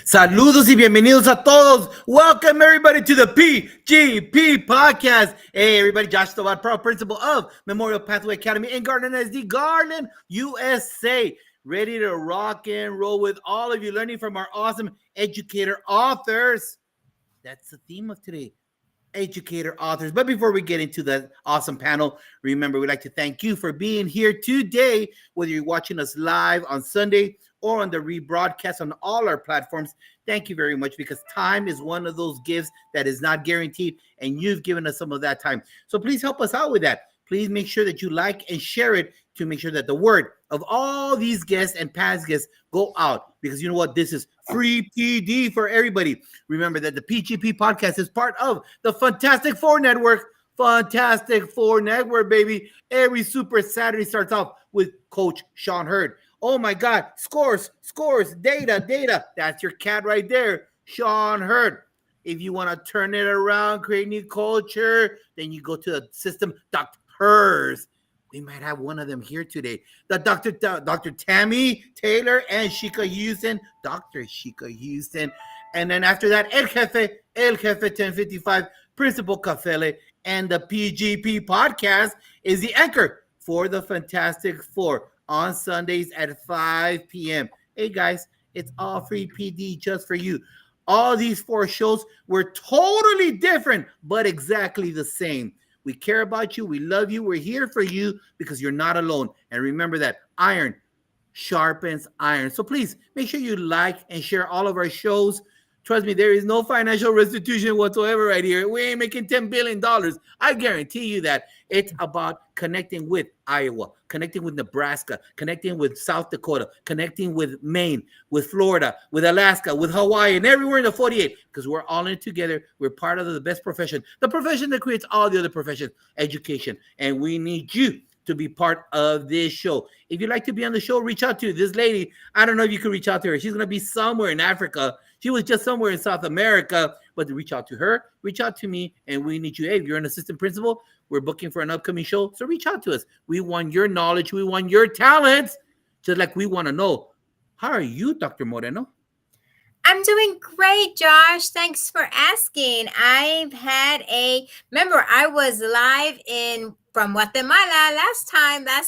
Saludos y bienvenidos a todos. Welcome everybody to the PGP podcast. Hey everybody, Josh Tovad, proud principal of Memorial Pathway Academy in Garden SD, Garland, USA. Ready to rock and roll with all of you, learning from our awesome educator authors. That's the theme of today. Educator authors. But before we get into the awesome panel, remember we'd like to thank you for being here today, whether you're watching us live on Sunday or on the rebroadcast on all our platforms. Thank you very much, because time is one of those gifts that is not guaranteed, and you've given us some of that time. So please help us out with that. Please make sure that you like and share it to make sure that the word of all these guests and past guests go out, because you know what? This is free PD for everybody. Remember that the PGP podcast is part of the Fantastic Four Network. Fantastic Four Network, baby. Every Super Saturday starts off with Coach Sean Hurd. Oh my God, scores, data. That's your cat right there, Sean Hurd. If you want to turn it around, create new culture, then you go to the system doctors. We might have one of them here today. The Dr. Tammy Taylor and Shika Houston, Dr. Shika Houston. And then after that, El Jefe 1055, Principal Cafele, and the PGP podcast is the anchor for the Fantastic Four on Sundays at 5 p.m. Hey guys, it's all free PD just for you. All these four shows were totally different, but exactly the same. We care about you. We love you. We're here for you because you're not alone. And remember that iron sharpens iron. So please make sure you like and share all of our shows. Trust me, there is no financial restitution whatsoever right here. We ain't making $10 billion. I guarantee you that. It's about connecting with Iowa, connecting with Nebraska, connecting with South Dakota, connecting with Maine, with Florida, with Alaska, with Hawaii, and everywhere in the 48, because we're all in it together. We're part of the best profession, the profession that creates all the other professions, education. And we need you to be part of this show. If you'd like to be on the show, reach out to this lady. I don't know if you can reach out to her. She's going to be somewhere in Africa. She was just somewhere in South America, but to reach out to her, reach out to me, and we need you. Hey, if you're an assistant principal, we're booking for an upcoming show, so reach out to us. We want your knowledge. We want your talents, just like we want to know. How are you, Dr. Moreno? I'm doing great, Josh. Thanks for asking. Remember, I was live from Guatemala last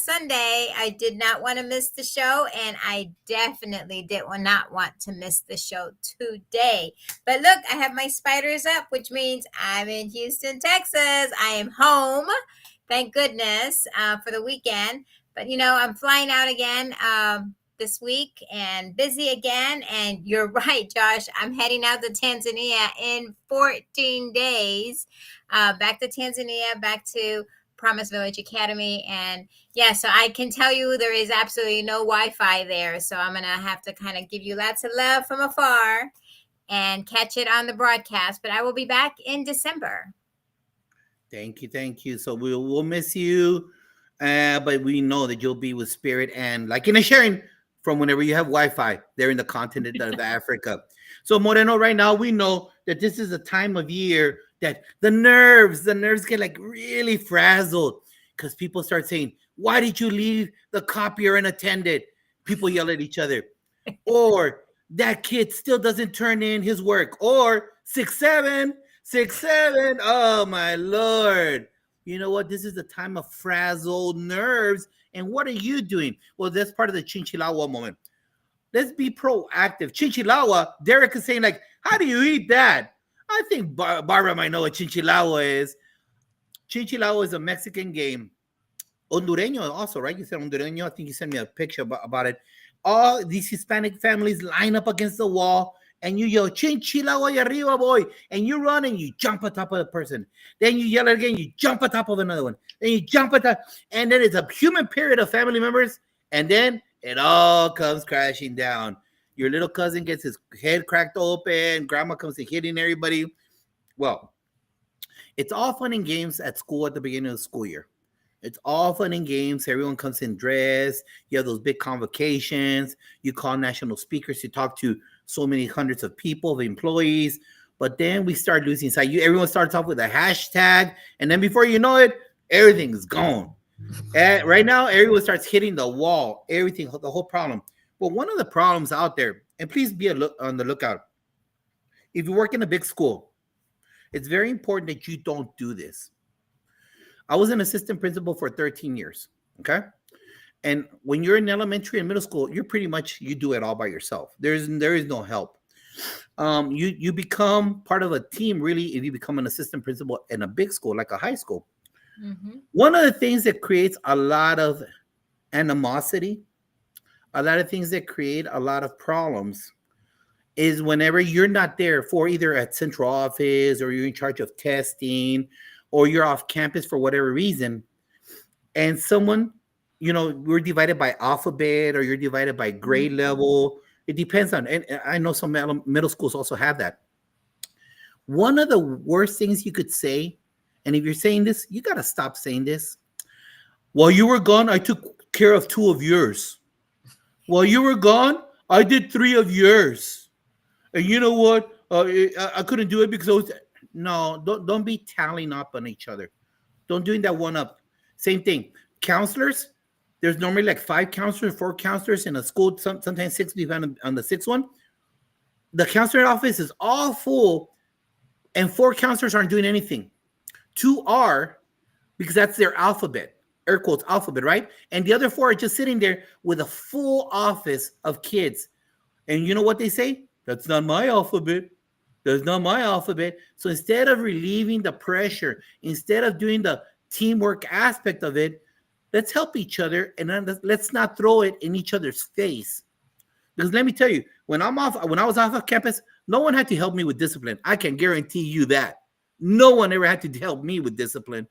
Sunday. I did not want to miss the show, and I definitely did not want to miss the show today. But look, I have my spiders up, which means I'm in Houston, Texas. I am home, thank goodness, for the weekend. But, I'm flying out again this week and busy again. And you're right, Josh, I'm heading out to Tanzania in 14 days, back to Tanzania, back to Promise Village Academy. And yeah, so I can tell you there is absolutely no Wi-Fi there. So I'm going to have to kind of give you lots of love from afar and catch it on the broadcast. But I will be back in December. Thank you. So we'll miss you, but we know that you'll be with Spirit and like in a sharing from whenever you have Wi-Fi there in the continent of Africa. So Moreno, right now we know that this is a time of year that the nerves get like really frazzled, because people start saying, why did you leave the copier unattended? People yell at each other. Or that kid still doesn't turn in his work. Or 6-7. Oh my Lord. You know what? This is the time of frazzled nerves. And what are you doing? Well, that's part of the Chinchilagua moment. Let's be proactive. Chinchilagua, Derek is saying, like, how do you eat that? I think Barbara might know what Chinchilagua is. Chinchilagua is a Mexican game. Hondureño also, right? You said Hondureño. I think you sent me a picture about it. All these Hispanic families line up against the wall, and you yell, Chinchilagua y arriba, boy. And you run and you jump on top of the person. Then you yell again, you jump on top of another one. Then you jump on top. And then it's a human period of family members. And then it all comes crashing down. Your little cousin gets his head cracked open. Grandma comes in hitting everybody. Well, it's all fun and games at school at the beginning of the school year. It's all fun and games. Everyone comes in dressed. You have those big convocations. You call national speakers. You talk to so many hundreds of people, of employees. But then we start losing sight. Everyone starts off with a hashtag. And then before you know it, everything's gone. Right now, everyone starts hitting the wall. Everything, the whole problem. But one of the problems out there and please be on the lookout. If you work in a big school, it's very important that you don't do this. I was an assistant principal for 13 years. Okay. And when you're in elementary and middle school, you're pretty much you do it all by yourself. There is no help. You become part of a team really if you become an assistant principal in a big school like a high school. Mm-hmm. One of the things that creates a lot of animosity, a lot of things that create a lot of problems is whenever you're not there for either at central office or you're in charge of testing or you're off campus for whatever reason, and someone, we're divided by alphabet or you're divided by grade level. It depends on, and I know some middle schools also have that. One of the worst things you could say, and if you're saying this, you got to stop saying this. While you were gone, I took care of two of yours. While you were gone, I did three of yours. And you know what? I couldn't do it because I was. No, don't be tallying up on each other. Don't doing that one up. Same thing. Counselors, there's normally like 5 counselors, 4 counselors in a school, sometimes six, depending on the sixth one. The counselor office is all full, and 4 counselors aren't doing anything. Two are, because that's their alphabet, air quotes alphabet, right? And the other four are just sitting there with a full office of kids. And you know what they say? That's not my alphabet. That's not my alphabet. So instead of relieving the pressure, instead of doing the teamwork aspect of it, let's help each other and then let's not throw it in each other's face. Because let me tell you, when I was off of campus, no one had to help me with discipline. I can guarantee you that. No one ever had to help me with discipline.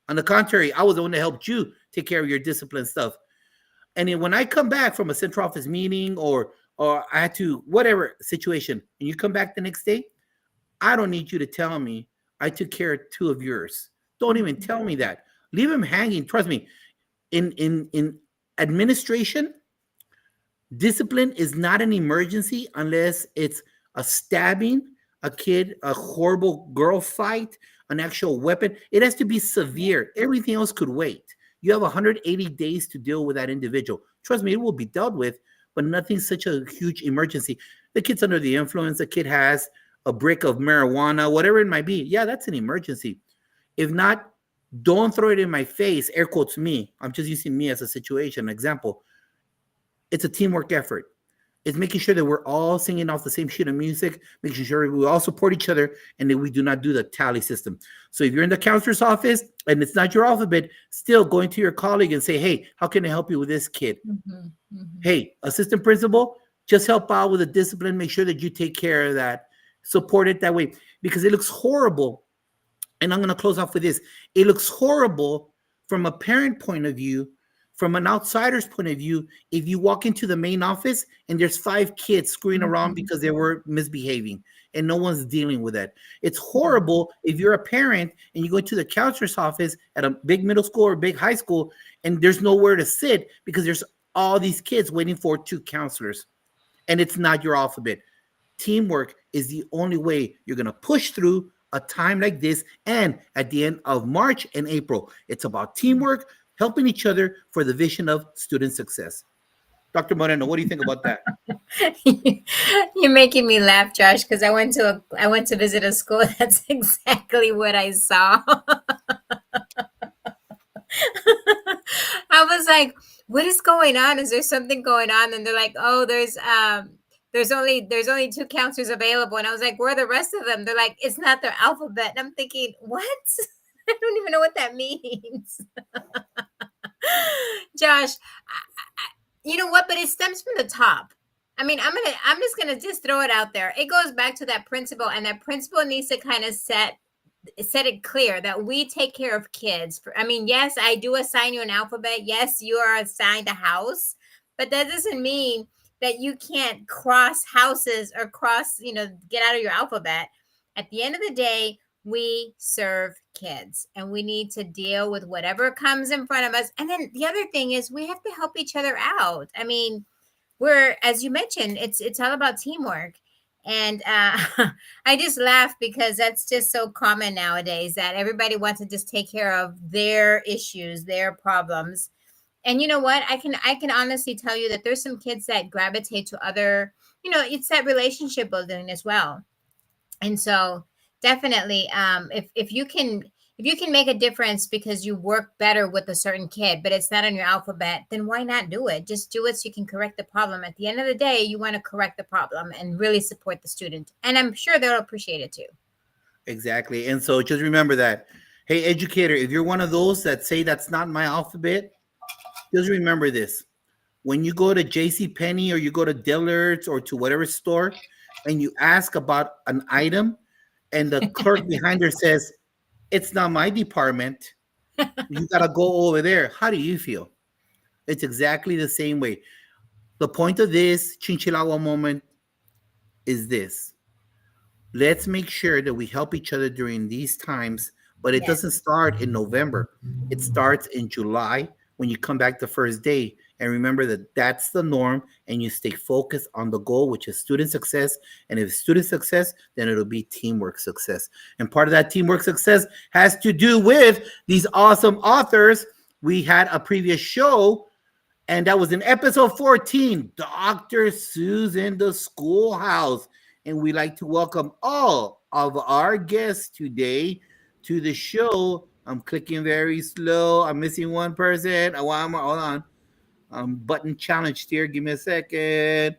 On the contrary, I was the one that helped you take care of your discipline stuff. And then when I come back from a central office meeting or I had to whatever situation, and you come back the next day, I don't need you to tell me I took care of two of yours. Don't even tell me that. Leave them hanging. Trust me. In administration, discipline is not an emergency unless it's a stabbing, a kid, a horrible girl fight, an actual weapon. It has to be severe. Everything else could wait. You have 180 days to deal with that individual. Trust me, it will be dealt with, but nothing such a huge emergency. The kid's under the influence. The kid has a brick of marijuana, whatever it might be. Yeah, that's an emergency. If not, don't throw it in my face. Air quotes me. I'm just using me as a situation, an example. It's a teamwork effort. It's making sure that we're all singing off the same sheet of music, making sure we all support each other, and that we do not do the tally system. So if you're in the counselor's office and it's not your alphabet, still going to your colleague and say, hey, how can I help you with this kid? Mm-hmm. Mm-hmm. Hey, assistant principal, just help out with the discipline. Make sure that you take care of that. Support it that way because it looks horrible. And I'm going to close off with this. It looks horrible from a parent point of view, from an outsider's point of view, if you walk into the main office and there's 5 kids screwing around because they were misbehaving and no one's dealing with that. It's horrible if you're a parent and you go to the counselor's office at a big middle school or big high school and there's nowhere to sit because there's all these kids waiting for 2 counselors and it's not your alphabet. Teamwork is the only way you're going to push through a time like this and at the end of March and April. It's about teamwork, helping each other for the vision of student success. Dr. Moreno, what do you think about that? You're making me laugh, Josh, because I went to visit a school. That's exactly what I saw. I was like, what is going on? Is there something going on? And they're like, oh, there's only 2 counselors available. And I was like, where are the rest of them? They're like, it's not their alphabet. And I'm thinking, what? I don't even know what that means. Josh, you know what? But it stems from the top. I mean, I'm just gonna just throw it out there. It goes back to that principal, and that principal needs to kind of set it clear that we take care of kids. I mean, yes, I do assign you an alphabet. Yes, you are assigned a house, but that doesn't mean that you can't cross houses or get out of your alphabet. At the end of the day, we serve kids and we need to deal with whatever comes in front of us. And then the other thing is we have to help each other out. I mean, as you mentioned, it's all about teamwork. And I just laugh because that's just so common nowadays that everybody wants to just take care of their issues, their problems. And you know what? I can honestly tell you that there's some kids that gravitate to other it's that relationship building as well. And so definitely, if you can make a difference because you work better with a certain kid, but it's not on your alphabet, then why not do it? Just do it so you can correct the problem. At the end of the day, you want to correct the problem and really support the student. And I'm sure they'll appreciate it too. Exactly. And so just remember that. Hey, educator, if you're one of those that say that's not my alphabet, just remember this. When you go to J.C. Penney or you go to Dillard's or to whatever store and you ask about an item and the clerk behind her says, it's not my department, you got to go over there. How do you feel? It's exactly the same way. The point of this Chinchilagua moment is this. Let's make sure that we help each other during these times, but it doesn't Yes. start in November. It starts in July when you come back the first day. And remember that that's the norm, and you stay focused on the goal, which is student success. And if it's student success, then it'll be teamwork success. And part of that teamwork success has to do with these awesome authors. We had a previous show, and that was in episode 14, Dr. Seuss in the Schoolhouse. And we'd like to welcome all of our guests today to the show. I'm clicking very slow. I'm missing one person. Oh, hold on. Button challenged here. Give me a second.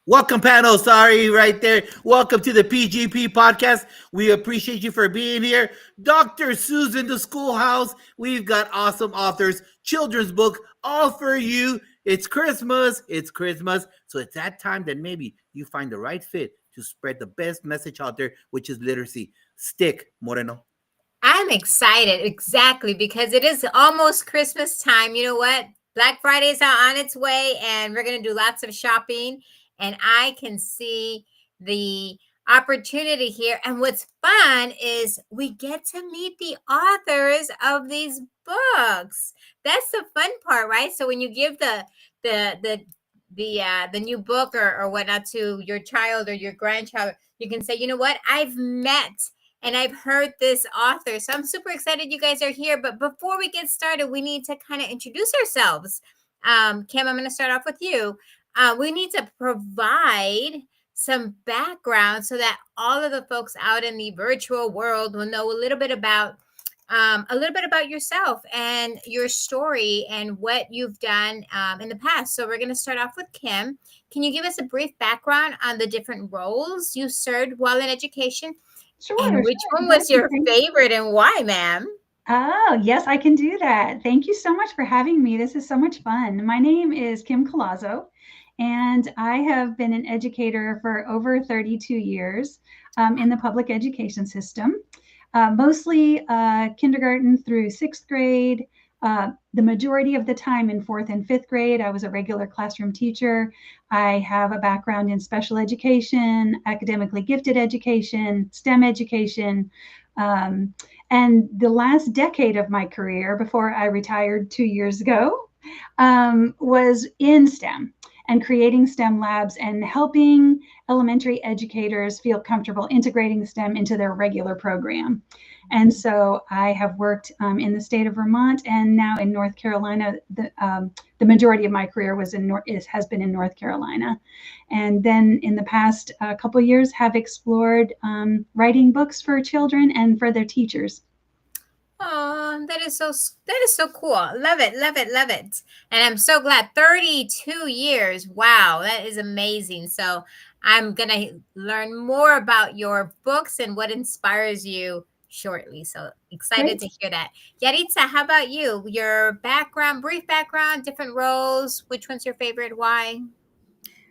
Welcome, panel. Sorry, right there. Welcome to the PGP podcast. We appreciate you for being here. Dr. Susan, the Schoolhouse. We've got awesome authors, children's book, all for you. It's Christmas. It's Christmas. So it's that time that maybe you find the right fit to spread the best message out there, which is literacy. Stick, Moreno. I'm excited, exactly, because it is almost Christmas time. You know what? Black Friday is out on its way, and we're going to do lots of shopping. And I can see the opportunity here. And what's fun is we get to meet the authors of these books. That's the fun part, right? So when you give the new book or whatnot to your child or your grandchild, you can say, you know what? I've met and I've heard this author. So I'm super excited you guys are here. But before we get started, we need to kind of introduce ourselves. Kim, I'm going to start off with you. We need to provide some background so that all of the folks out in the virtual world will know a little bit about yourself and your story and what you've done in the past. So we're going to start off with Kim. Can you give us a brief background on the different roles you served while in education? And Sure, which sure. one was Yes, your favorite and why, ma'am? Oh, yes, I can do that. Thank you so much for having me. This is so much fun. My name is Kim Colazzo, and I have been an educator for over 32 years in the public education system, mostly kindergarten through sixth grade. The majority of the time in fourth and fifth grade, I was a regular classroom teacher. I have a background in special education, academically gifted education, STEM education. Um, and the last decade of my career, before I retired 2 years ago, was in STEM and creating STEM labs and helping elementary educators feel comfortable integrating STEM into their regular program. And so I have worked in the state of Vermont and now in North Carolina. The majority of my career has been in North Carolina. And then in the past couple of years have explored writing books for children and for their teachers. Oh, that is so cool. Love it, love it, love it. And I'm so glad. 32 years. Wow, that is amazing. So I'm gonna learn more about your books and what inspires you shortly. So excited Great. to hear that. Yaritza, how about you? Your background, brief background, different roles. Which one's your favorite? Why?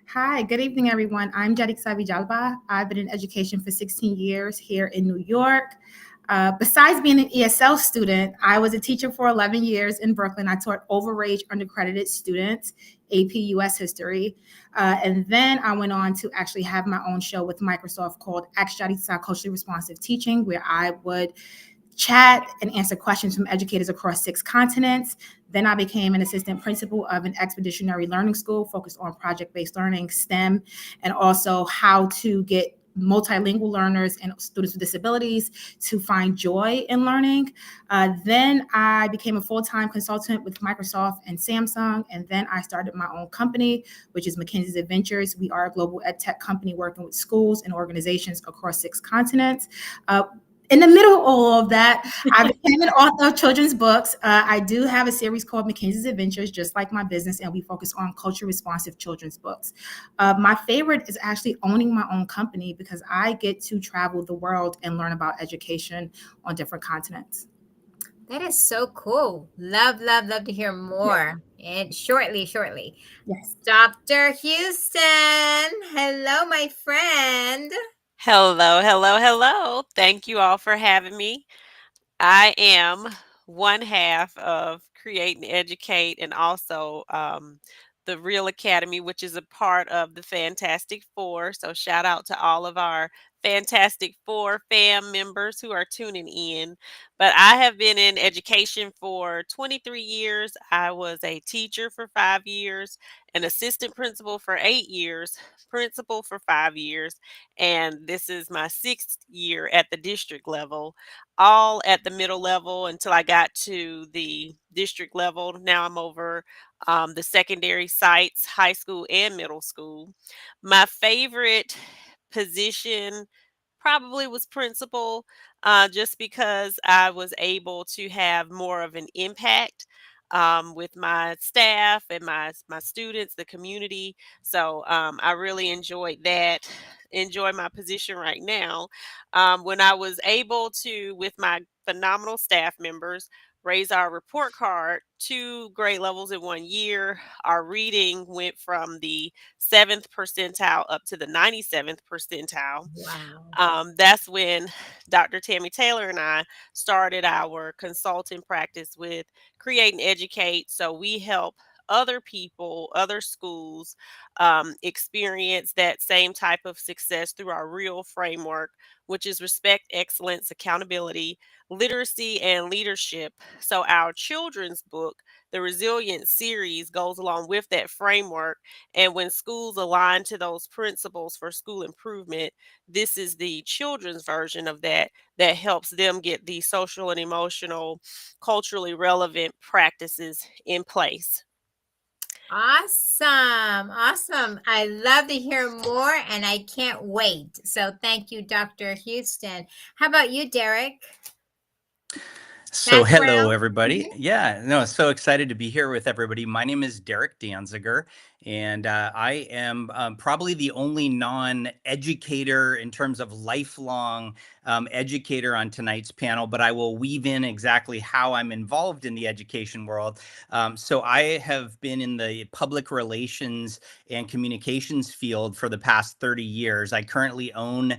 Hi, good evening, everyone. I'm Jadik Savijalba. I've been in education for 16 years here in New York. Besides being an ESL student, I was a teacher for 11 years in Brooklyn. I taught overage undercredited students, AP US history. And then I went on to actually have my own show with Microsoft called Ask Jaritza Culturally Responsive Teaching, where I would chat and answer questions from educators across 6 continents. Then I became an assistant principal of an expeditionary learning school focused on project-based learning, STEM, and also how to get multilingual learners and students with disabilities to find joy in learning. Then I became a full-time consultant with Microsoft and Samsung, and then I started my own company, which is McKinsey's Adventures. We are a global ed tech company working with schools and organizations across 6 continents. In the middle of all of that, I became an author of children's books. I do have a series called McKinsey's Adventures, just like my business, and we focus on culture responsive children's books. My favorite is actually owning my own company because I get to travel the world and learn about education on different continents. That is so cool. Love to hear more. And shortly. Yes. Dr. Houston. Hello, my friend. Hello. Thank you all for having me. I am one half of Create and Educate and also the Real Academy, which is a part of the Fantastic Four. So shout out to all of our Fantastic Four fam members who are tuning in. But I have been in education for 23 years. I was a teacher for 5 years, an assistant principal for 8 years, principal for 5 years, and this is my 6th year at the district level, all at the middle level until I got to the district level. Now I'm over the secondary sites, high school and middle school. My favorite position probably was principal, just because I was able to have more of an impact with my staff and my students, the community. So I really enjoyed that. Enjoy my position right now. When I was able to, with my phenomenal staff members, raise our report card 2 grade levels in 1 year. Our reading went from the 7th percentile up to the 97th percentile. Wow. That's when Dr. Tammy Taylor and I started our consulting practice with Create and Educate. So we help other people, other schools experience that same type of success through our real framework, which is respect, excellence, accountability, literacy, and leadership. So our children's book, the Resilience series, goes along with that framework. And when schools align to those principles for school improvement, this is the children's version of that that helps them get the social and emotional, culturally relevant practices in place. Awesome. I love to hear more and I can't wait. So thank you, Dr. Houston. How about you, Derek? So hello, Background? everybody. Yeah, no, so excited to be here with everybody. My name is Derek Danziger, and I am probably the only non-educator in terms of lifelong educator on tonight's panel, but I will weave in exactly how I'm involved in the education world. So I have been in the public relations and communications field for the past 30 years. I currently own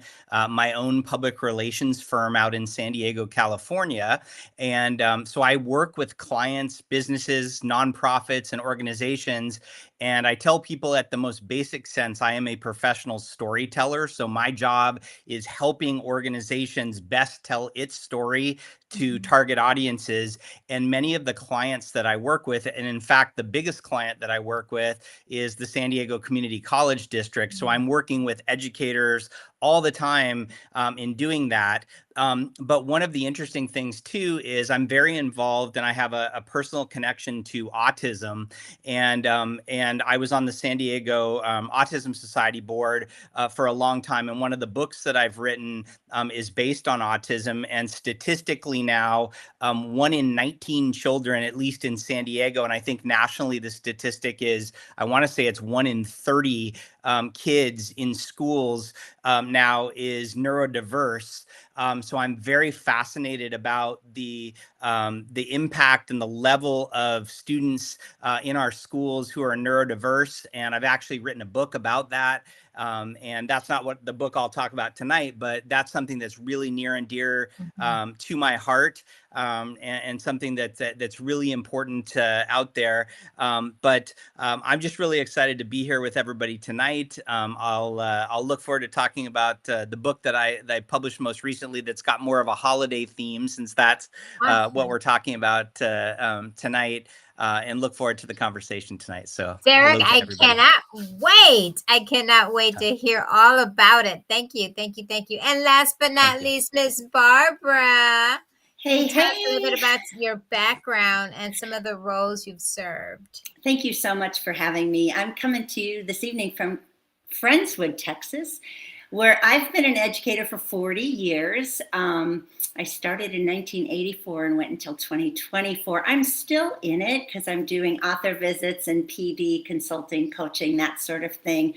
my own public relations firm out in San Diego, California. And so I work with clients, businesses, nonprofits, and organizations. And I tell people at the most basic sense, I am a professional storyteller. So my job is helping organizations best tell its story to target audiences. And many of the clients that I work with, and in fact, the biggest client that I work with is the San Diego Community College District. So I'm working with educators all the time in doing that. But one of the interesting things too is I'm very involved, and I have a personal connection to autism. And I was on the San Diego Autism Society board for a long time. And one of the books that I've written is based on autism. And statistically now, 1 in 19 children, at least in San Diego, and I think nationally the statistic is, I want to say it's 1 in 30 kids in schools now is neurodiverse. So I'm very fascinated about the impact and the level of students in our schools who are neurodiverse. And I've actually written a book about that. And that's not what the book I'll talk about tonight, but that's something that's really near and dear to my heart, and something that's really important out there. But I'm just really excited to be here with everybody tonight. tonight. I'll look forward to talking about the book that I published most recently. That's got more of a holiday theme, since that's what we're talking about tonight. And look forward to the conversation tonight. So, Derek, hello to I everybody. cannot wait. I cannot wait to hear all about it. Thank you. Thank you. Thank you. And last but not least, Miss Barbara. Can you tell us a little bit about your background and some of the roles you've served? Thank you so much for having me. I'm coming to you this evening from Friendswood, Texas, where I've been an educator for 40 years. I started in 1984 and went until 2024. I'm still in it because I'm doing author visits and PD consulting, coaching, that sort of thing.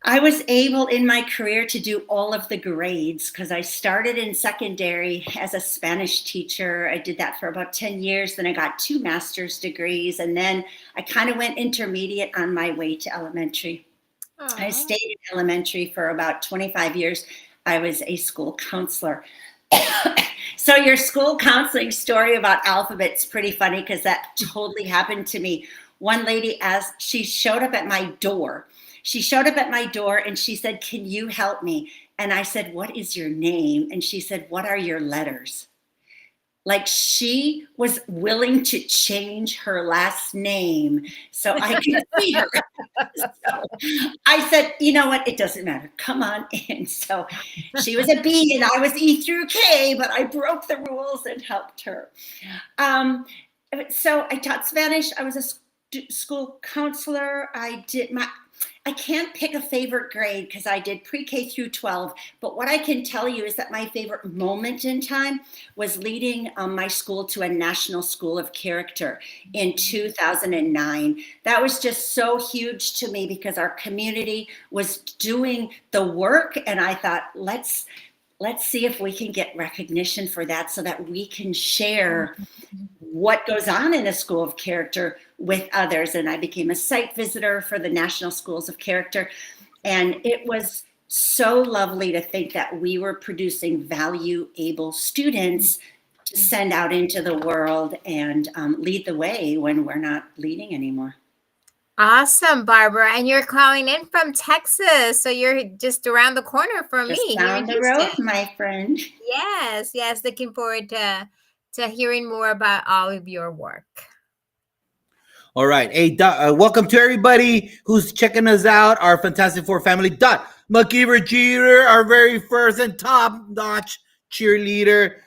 I was able in my career to do all of the grades because I started in secondary as a Spanish teacher. I did that for about 10 years. Then I got 2 master's degrees. And then I kind of went intermediate on my way to elementary. I stayed in elementary for about 25 years. I was a school counselor. So your school counseling story about alphabet's pretty funny because that totally happened to me. One lady, as she showed up at my door, and she said, "Can you help me?" And I said, "What is your name?" And she said, "What are your letters?" Like, she was willing to change her last name so I could see her. So I said, "You know what? It doesn't matter. Come on in." So she was a B and I was E through K, but I broke the rules and helped her. So I taught Spanish. I was a school counselor. I can't pick a favorite grade because I did pre-K through 12, but what I can tell you is that my favorite moment in time was leading my school to a National School of Character in 2009. That was just so huge to me because our community was doing the work, and I thought, let's see if we can get recognition for that so that we can share what goes on in a school of character with others. And I became a site visitor for the National Schools of Character. And it was so lovely to think that we were producing value-able students to send out into the world and lead the way when we're not leading anymore. Awesome, Barbara. And you're calling in from Texas. So you're just around the corner from Just me. down the road, my friend. Yes, yes. Looking forward to hearing more about all of your work. All right. Hey, welcome to everybody who's checking us out. Our Fantastic Four family. McKeever Jeter, our very first and top-notch cheerleader.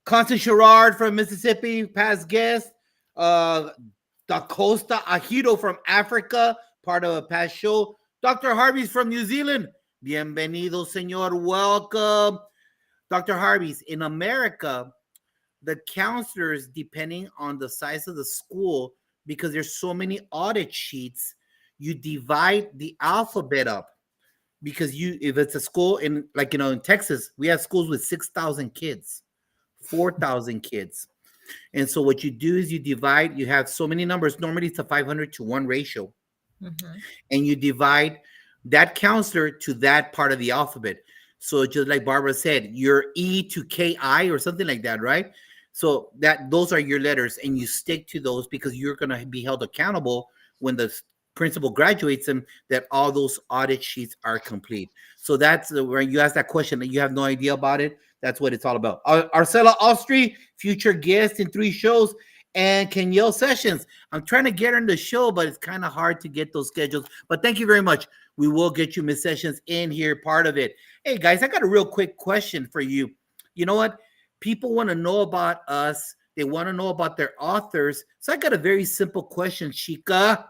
Constance Sherrard from Mississippi, past guest. Da Costa Ajito from Africa, part of a past show. Dr. Harvey's from New Zealand. Bienvenido, señor. Welcome. Dr. Harvey's, in America, the counselors, depending on the size of the school, because there's so many audit sheets, you divide the alphabet up. Because if it's a school in, like, in Texas, we have schools with 6,000 kids, 4,000 kids. And so what you do is you divide, you have so many numbers. Normally it's a 500 to 1 ratio. Mm-hmm. And you divide that counselor to that part of the alphabet. So just like Barbara said, you're E to KI or something like that, right? So those are your letters, and you stick to those because you're going to be held accountable when the principal graduates them, that all those audit sheets are complete. So that's where you ask that question that you have no idea about it. That's what it's all about. Arcela Austri, future guest in 3 shows, and Kenyelle Sessions. I'm trying to get her in the show, but it's kind of hard to get those schedules. But thank you very much. We will get you, Miss Sessions, in here, part of it. Hey, guys, I got a real quick question for you. You know what? People want to know about us. They want to know about their authors. So I got a very simple question, Chica.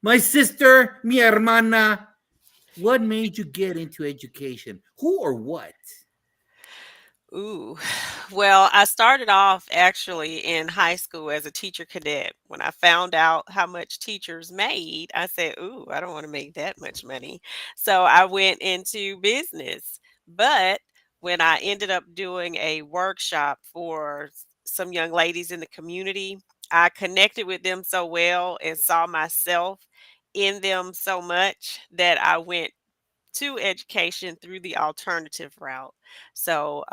My sister, mi hermana, what made you get into education? Who or what? Ooh, well, I started off actually in high school as a teacher cadet. When I found out how much teachers made, I said, "Ooh, I don't want to make that much money." So I went into business. But when I ended up doing a workshop for some young ladies in the community, I connected with them so well and saw myself in them so much that I went to education through the alternative route. So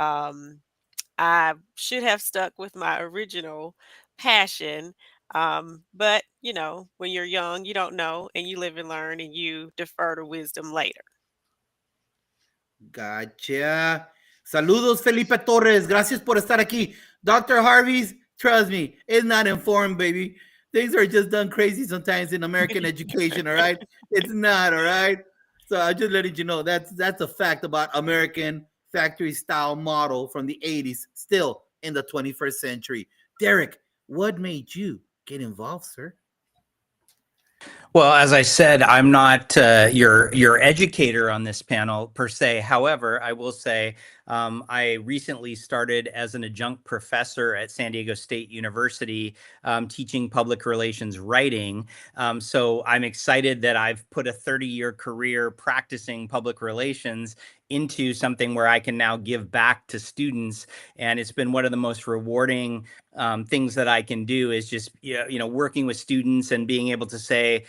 I should have stuck with my original passion. But, when you're young, you don't know, and you live and learn, and you defer to wisdom later. Gotcha. Saludos, Felipe Torres. Gracias por estar aquí. Dr. Harvey's, trust me, is not informed, baby. Things are just done crazy sometimes in American education, all right? It's not, all right? So I'm just letting you know that's a fact about American factory style model from the 80s, still in the 21st century. Derek, what made you get involved, sir? Well, as I said, I'm not your educator on this panel per se. However, I will say I recently started as an adjunct professor at San Diego State University, teaching public relations writing. So I'm excited that I've put a 30-year career practicing public relations into something where I can now give back to students. And it's been one of the most rewarding things that I can do is just, working with students and being able to say,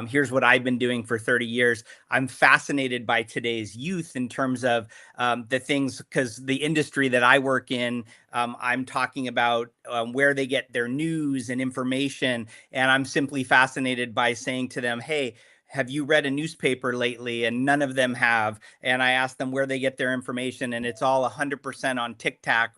here's what I've been doing for 30 years. I'm fascinated by today's youth in terms of the things, because the industry that I work in, I'm talking about where they get their news and information. And I'm simply fascinated by saying to them, hey, have you read a newspaper lately? And none of them have. And I ask them where they get their information, and it's all 100% on TikTok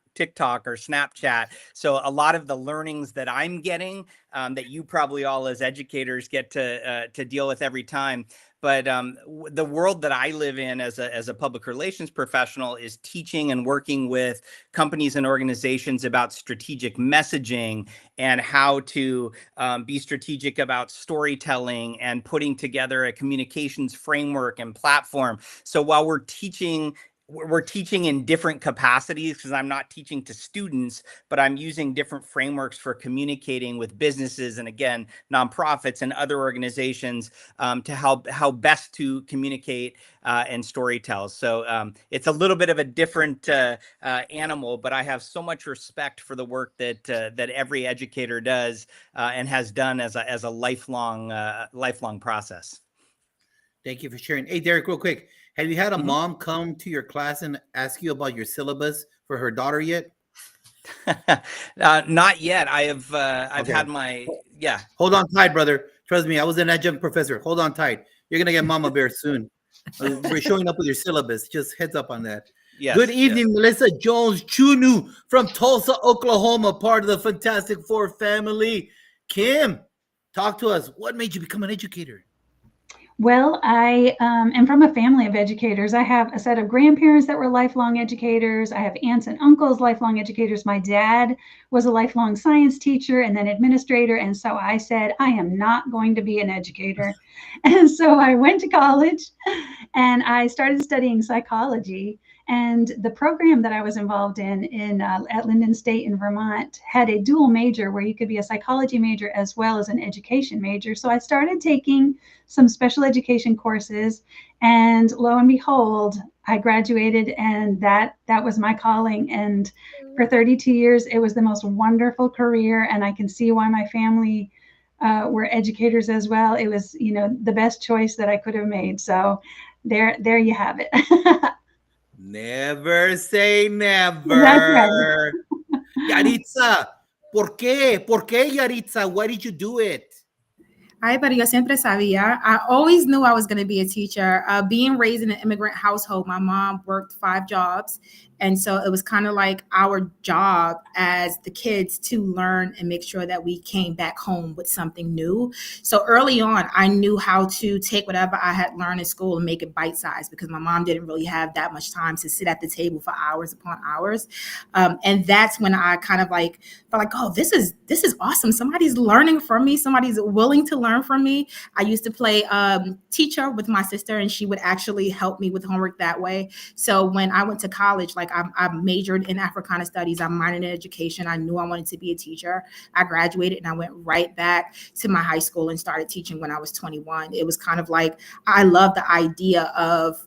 or Snapchat. So a lot of the learnings that I'm getting, that you probably all as educators get to deal with every time. But the world that I live in as a public relations professional is teaching and working with companies and organizations about strategic messaging and how to be strategic about storytelling and putting together a communications framework and platform. So while we're teaching in different capacities, because I'm not teaching to students, but I'm using different frameworks for communicating with businesses and, again, nonprofits and other organizations to how best to communicate and storytell. So it's a little bit of a different animal, but I have so much respect for the work that every educator does and has done as a lifelong process. Thank you for sharing. Hey, Derek, real quick. Have you had a mom come to your class and ask you about your syllabus for her daughter yet? Not yet. I've had my, yeah. Hold on tight, brother. Trust me, I was an adjunct professor. Hold on tight. You're going to get Mama Bear soon. We're showing up with your syllabus. Just heads up on that. Yes, Good evening, yes. Melissa Jones Chunu from Tulsa, Oklahoma, part of the Fantastic Four family. Kim, talk to us. What made you become an educator? Well, I am from a family of educators. I have a set of grandparents that were lifelong educators. I have aunts and uncles, lifelong educators. My dad was a lifelong science teacher and then administrator. And so I said, I am not going to be an educator. And so I went to college and I started studying psychology. And the program that I was involved in at Linden State in Vermont had a dual major where you could be a psychology major as well as an education major. So I started taking some special education courses, and lo and behold, I graduated, and that was my calling. And for 32 years, it was the most wonderful career, and I can see why my family were educators as well. It was, the best choice that I could have made. So there you have it. Never say never. That's right. Yaritza, ¿por qué? ¿Por qué, Yaritza? Why did you do it? Ay, pero yo siempre sabía. I always knew I was going to be a teacher. Being raised in an immigrant household, my mom worked 5 jobs. And so it was kind of like our job as the kids to learn and make sure that we came back home with something new. So early on, I knew how to take whatever I had learned in school and make it bite-sized, because my mom didn't really have that much time to sit at the table for hours upon hours. And that's when I kind of felt like, oh, this is awesome. Somebody's learning from me. Somebody's willing to learn from me. I used to play teacher with my sister, and she would actually help me with homework that way. So when I went to college, I majored in Africana studies. I minored in education. I knew I wanted to be a teacher. I graduated and I went right back to my high school and started teaching when I was 21. It was kind of like, I love the idea of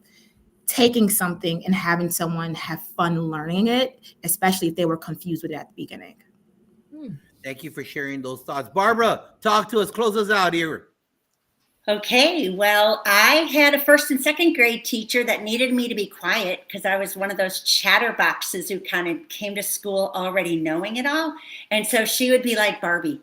taking something and having someone have fun learning it, especially if they were confused with it at the beginning. Thank you for sharing those thoughts. Barbara, talk to us. Close us out here. Okay, well, I had a 1st and 2nd grade teacher that needed me to be quiet because I was one of those chatterboxes who kind of came to school already knowing it all. And so she would be like Barbie.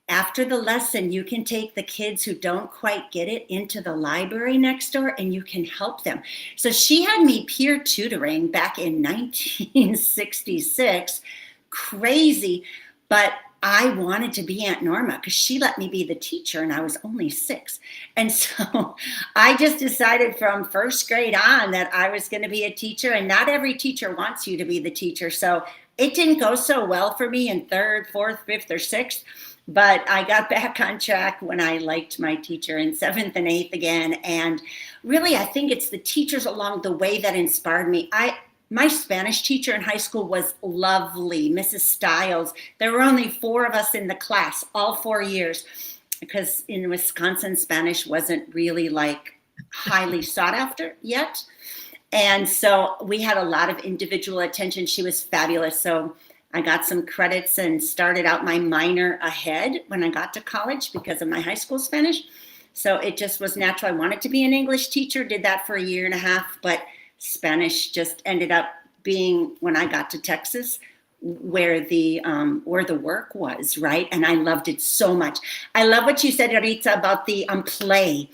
After the lesson, you can take the kids who don't quite get it into the library next door and you can help them. So she had me peer tutoring back in 1966. Crazy, but I wanted to be Aunt Norma because she let me be the teacher and I was only 6. And so I just decided from first grade on that I was going to be a teacher, and not every teacher wants you to be the teacher. So it didn't go so well for me in 3rd, 4th, 5th, or 6th. But I got back on track when I liked my teacher in 7th and 8th again. And really, I think it's the teachers along the way that inspired me. My Spanish teacher in high school was lovely, Mrs. Stiles. There were only 4 of us in the class, all 4 years, because in Wisconsin, Spanish wasn't really like highly sought after yet. And so we had a lot of individual attention. She was fabulous. So I got some credits and started out my minor ahead when I got to college because of my high school Spanish. So it just was natural. I wanted to be an English teacher, did that for a year and a half, but Spanish just ended up being, when I got to Texas, where the work was, right? And I loved it so much. I love what you said, Aritza, about the play.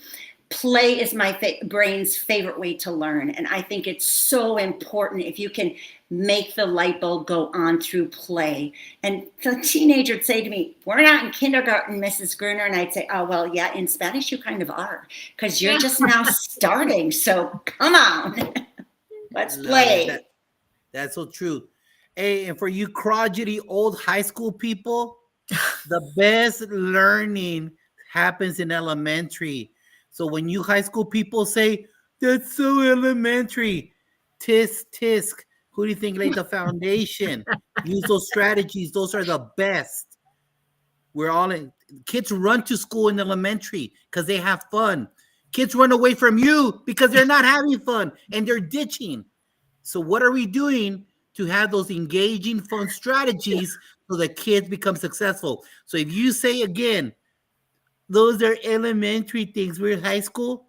Play is my brain's favorite way to learn. And I think it's so important if you can make the light bulb go on through play. And the teenager would say to me, "We're not in kindergarten, Mrs. Gruner." And I'd say, "Oh, well, yeah, in Spanish you kind of are, because you're just now starting. So come on, let's play." That's so true. Hey, and for you crotchety old high school people, the best learning happens in elementary. So when you high school people say, "That's so elementary," tisk, tisk. Who do you think laid the foundation? Use those strategies. Those are the best. We're all in. Kids run to school in elementary because they have fun. Kids run away from you because they're not having fun and they're ditching. So what are we doing to have those engaging, fun strategies so the kids become successful? So if you say again, those are elementary things, we're in high school,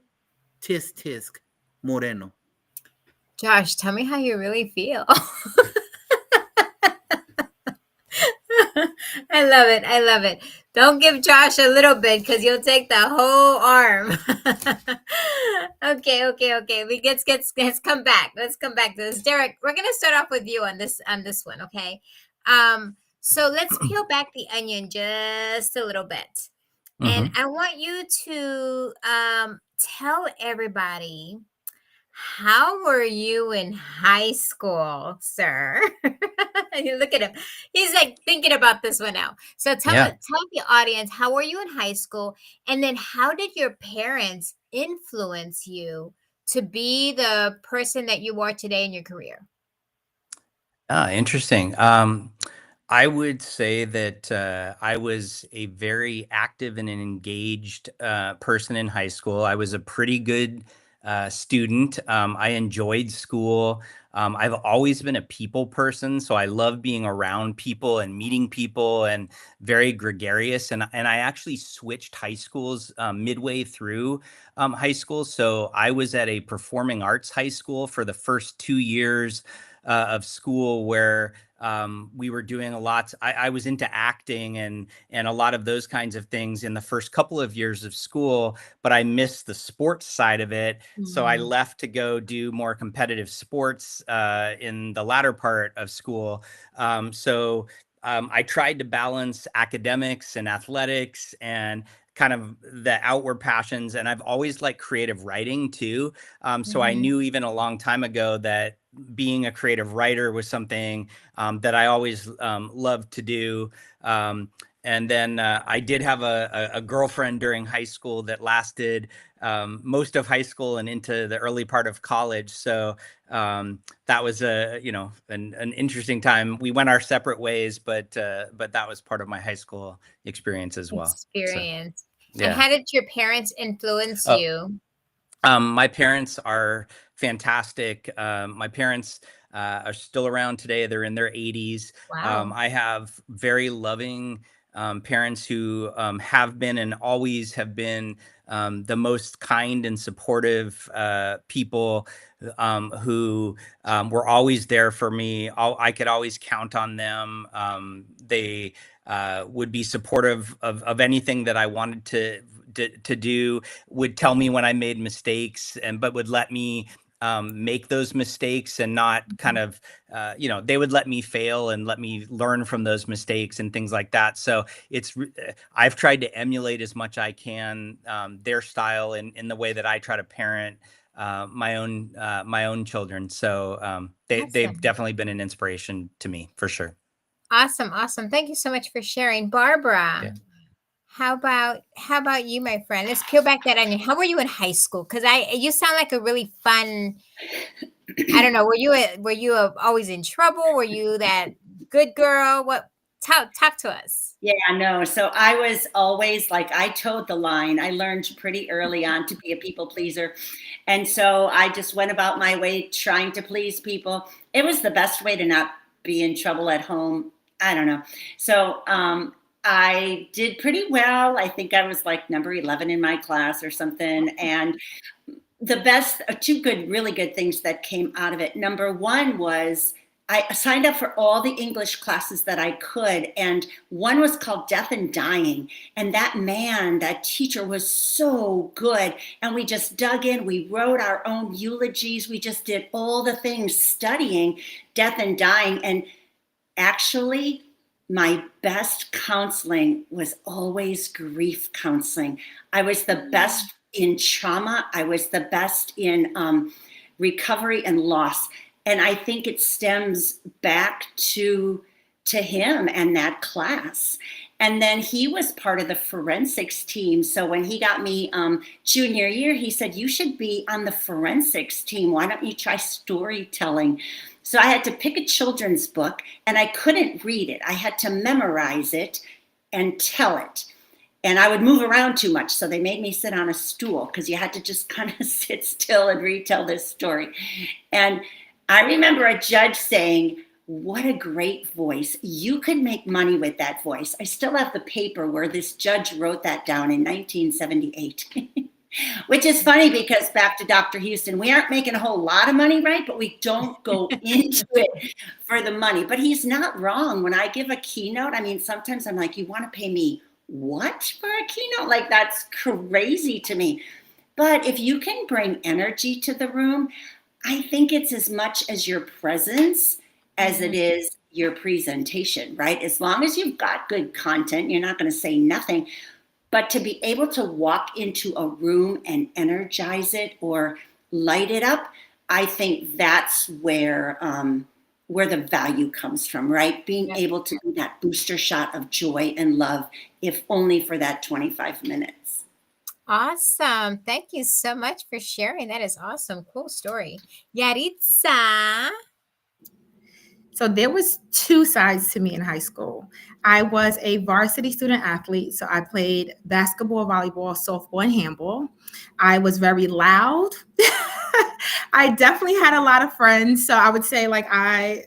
tisk, tisk, Moreno. Josh, tell me how you really feel. I love it. I love it. Don't give Josh a little bit because you'll take the whole arm. Okay. Let's come back. Let's come back to this. Derek, we're gonna start off with you on this one, okay? So let's peel back the onion just a little bit. And I want you to tell everybody, how were you in high school, sir? You look at him. He's like thinking about this one now. So tell the audience, how were you in high school? And then how did your parents influence you to be the person that you are today in your career? Interesting. I would say that I was a very active and an engaged person in high school. I was a pretty good student. I enjoyed school. I've always been a people person, so I love being around people and meeting people, and very gregarious. And I actually switched high schools midway through high school. So I was at a performing arts high school for the first 2 years of school, where we were doing a lot. I was into acting and a lot of those kinds of things in the first couple of years of school, but I missed the sports side of it. So I left to go do more competitive sports in the latter part of school. I tried to balance academics and athletics and kind of the outward passions. And I've always liked creative writing too. So I knew even a long time ago that being a creative writer was something that I always loved to do. And then I did have a girlfriend during high school that lasted most of high school and into the early part of college. So that was an interesting time. We went our separate ways, but that was part of my high school experience as well. Experience. So, yeah. And how did your parents influence you? My parents are fantastic. My parents are still around today. They're in their 80s. Wow. I have very loving parents who have been and always have been the most kind and supportive people who were always there for me. I could always count on them. They would be supportive of anything that I wanted to do, would tell me when I made mistakes, but would let me make those mistakes and not kind of, they would let me fail and let me learn from those mistakes and things like that. So I've tried to emulate as much I can their style in the way that I try to parent my own children. So they've definitely been an inspiration to me, for sure. Awesome. Thank you so much for sharing. Barbara, Yeah. how about you, my friend? Let's peel back that onion. How were you in high school? Because you sound like a really fun, I don't know, were you always in trouble? Were you that good girl? Talk to us. Yeah, no. So I was always like, I towed the line. I learned pretty early on to be a people pleaser. And so I just went about my way trying to please people. It was the best way to not be in trouble at home. I don't know. So I did pretty well. I think I was like number 11 in my class or something. And the best, really good things that came out of it. Number one was I signed up for all the English classes that I could. And one was called Death and Dying. And that teacher was so good. And we just dug in. We wrote our own eulogies. We just did all the things studying death and dying. And actually, my best counseling was always grief counseling. I was the best in trauma. I was the best in recovery and loss. And I think it stems back to him and that class. And then he was part of the forensics team. So when he got me junior year, he said, you should be on the forensics team. Why don't you try storytelling? So I had to pick a children's book, and I couldn't read it. I had to memorize it and tell it. And I would move around too much, so they made me sit on a stool because you had to just kind of sit still and retell this story. And I remember a judge saying, what a great voice. You could make money with that voice. I still have the paper where this judge wrote that down in 1978. Which is funny because, back to Dr. Houston, we aren't making a whole lot of money, right? But we don't go into it for the money. But he's not wrong. When I give a keynote, I mean, sometimes I'm like, you want to pay me what for a keynote? Like, that's crazy to me. But if you can bring energy to the room, I think it's as much as your presence as it is your presentation, right? As long as you've got good content, you're not going to say nothing. But to be able to walk into a room and energize it or light it up, I think that's where the value comes from, right? Being able to do that booster shot of joy and love, if only for that 25 minutes. Awesome. Thank you so much for sharing. That is awesome. Cool story. Yaritza. So there was two sides to me in high school. I was a varsity student athlete. So I played basketball, volleyball, softball, and handball. I was very loud. I definitely had a lot of friends. So I would say I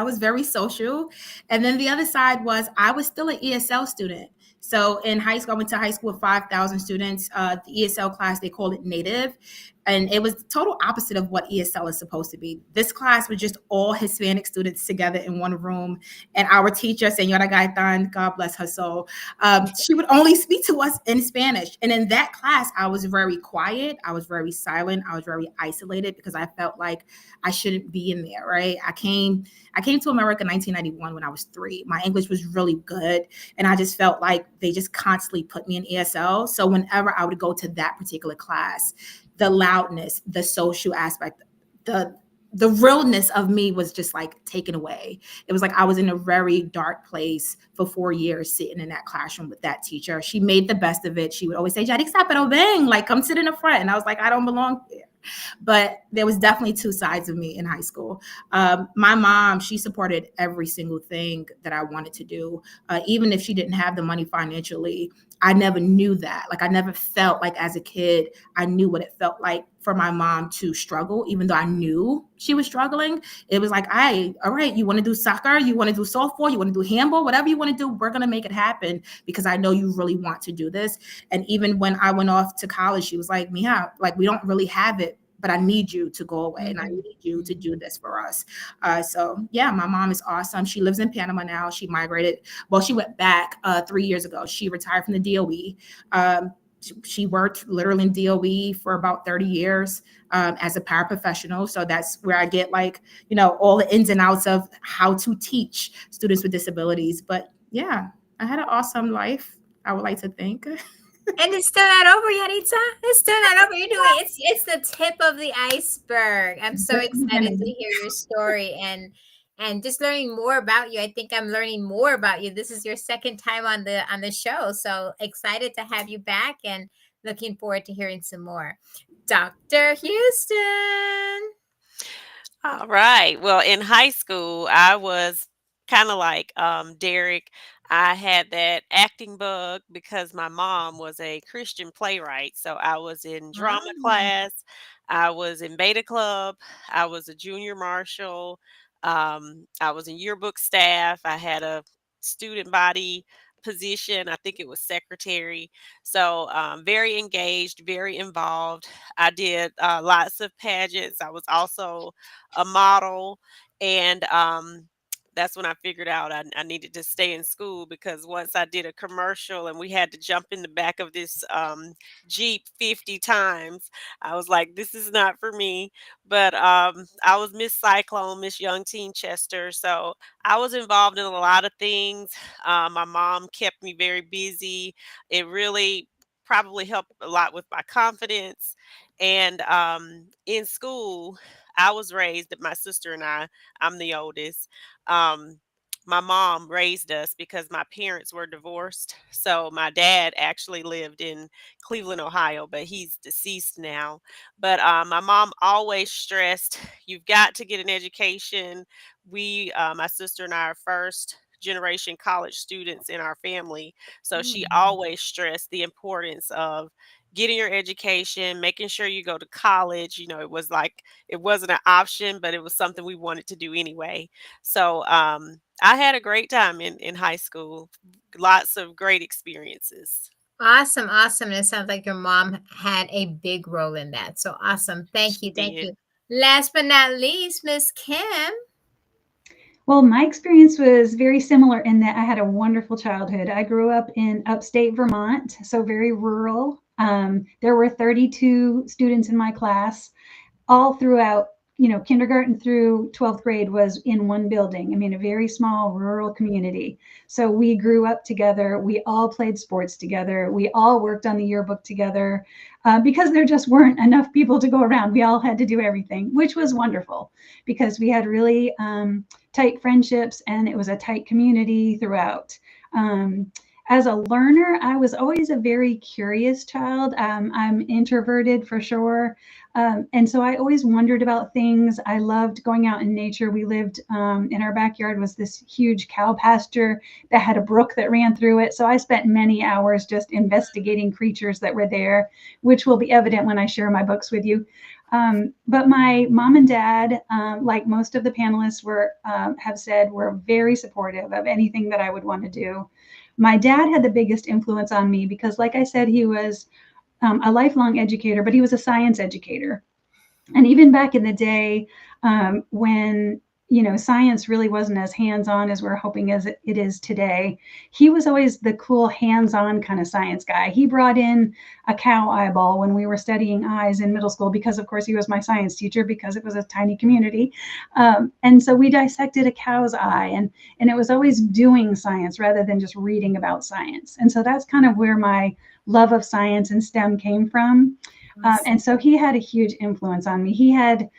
was very social. And then the other side was I was still an ESL student. So in high school, I went to high school with 5,000 students. The ESL class, they called it native. And it was the total opposite of what ESL is supposed to be. This class was just all Hispanic students together in one room. And our teacher, Señora Gaetan, God bless her soul, she would only speak to us in Spanish. And in that class, I was very quiet. I was very silent. I was very isolated because I felt like I shouldn't be in there, right? I came to America in 1991 when I was 3. My English was really good. And I just felt like they just constantly put me in ESL. So whenever I would go to that particular class, the loudness, the social aspect, the realness of me was just taken away. It was like I was in a very dark place for 4 years sitting in that classroom with that teacher. She made the best of it. She would always say, Jadixa, pero ven, come sit in the front. And I was like, I don't belong there. But there was definitely two sides of me in high school. My mom, she supported every single thing that I wanted to do. Even if she didn't have the money financially, I never knew that. I never felt like as a kid, I knew what it felt like for my mom to struggle, even though I knew she was struggling. It was like, all right, you want to do soccer? You want to do softball? You want to do handball? Whatever you want to do, we're going to make it happen because I know you really want to do this. And even when I went off to college, she was like, Mia, we don't really have it but I need you to go away and I need you to do this for us. So yeah, my mom is awesome. She lives in Panama now. She migrated. Well, she went back 3 years ago. She retired from the DOE. She worked literally in DOE for about 30 years as a paraprofessional. So that's where I get like, all the ins and outs of how to teach students with disabilities. But yeah, I had an awesome life, I would like to think. And it's still not over yet, Itza. It's still not over. You're doing it's the tip of the iceberg. I'm so excited to hear your story and just learning more about you. I think I'm learning more about you. This is your second time on the show. So excited to have you back and looking forward to hearing some more. Dr. Houston. All right. Well, in high school, I was kind of like Derek. I had that acting bug because my mom was a Christian playwright. So I was in drama class, I was in beta club, I was a junior marshal, I was in yearbook staff, I had a student body position. I think it was secretary. So very engaged, very involved. I did lots of pageants. I was also a model, and that's when I figured out I needed to stay in school, because once I did a commercial and we had to jump in the back of this Jeep 50 times, I was like, this is not for me. But I was Miss Cyclone, Miss Young Teen Chester. So I was involved in a lot of things. My mom kept me very busy. It really probably helped a lot with my confidence. And in school, I was raised, my sister and I'm the oldest. Um, my mom raised us because my parents were divorced. So my dad actually lived in Cleveland, Ohio, but he's deceased now. But my mom always stressed, you've got to get an education. My sister and I are first generation college students in our family. So she always stressed the importance of getting your education, making sure you go to college. It was like, it wasn't an option, but it was something we wanted to do anyway. So I had a great time in high school, lots of great experiences. Awesome. And it sounds like your mom had a big role in that. So awesome. Thank She you. Thank did. you. Last but not least, Miss Kim. Well, my experience was very similar in that I had a wonderful childhood. I grew up in upstate Vermont, so very rural. There were 32 students in my class, all throughout, kindergarten through 12th grade was in one building. I mean, a very small rural community. So we grew up together. We all played sports together. We all worked on the yearbook together because there just weren't enough people to go around. We all had to do everything, which was wonderful because we had really tight friendships and it was a tight community throughout. As a learner, I was always a very curious child. I'm introverted for sure. And so I always wondered about things. I loved going out in nature. We lived in our backyard was this huge cow pasture that had a brook that ran through it. So I spent many hours just investigating creatures that were there, which will be evident when I share my books with you. But my mom and dad, like most of the panelists have said, were very supportive of anything that I would want to do. My dad had the biggest influence on me because, like I said, he was a lifelong educator, but he was a science educator. And even back in the day when, science really wasn't as hands-on as we're hoping as it is today, he was always the cool hands-on kind of science guy. He brought in a cow eyeball when we were studying eyes in middle school because, of course, he was my science teacher because it was a tiny community. And so we dissected a cow's eye, and it was always doing science rather than just reading about science. And so that's kind of where my love of science and STEM came from. And so he had a huge influence on me. He had,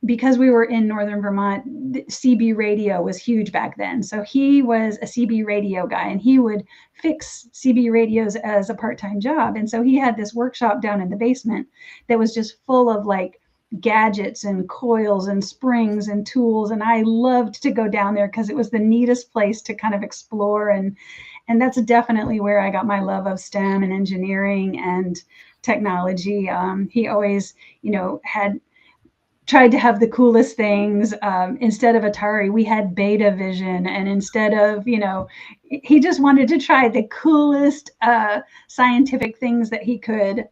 because we were in northern Vermont, CB radio was huge back then. So he was a CB radio guy and he would fix CB radios as a part-time job. And so he had this workshop down in the basement that was just full of like gadgets and coils and springs and tools. And I loved to go down there because it was the neatest place to kind of explore. And that's definitely where I got my love of STEM and engineering and technology. He always, had tried to have the coolest things. Instead of Atari, we had Beta Vision, and instead of, he just wanted to try the coolest scientific things that he could.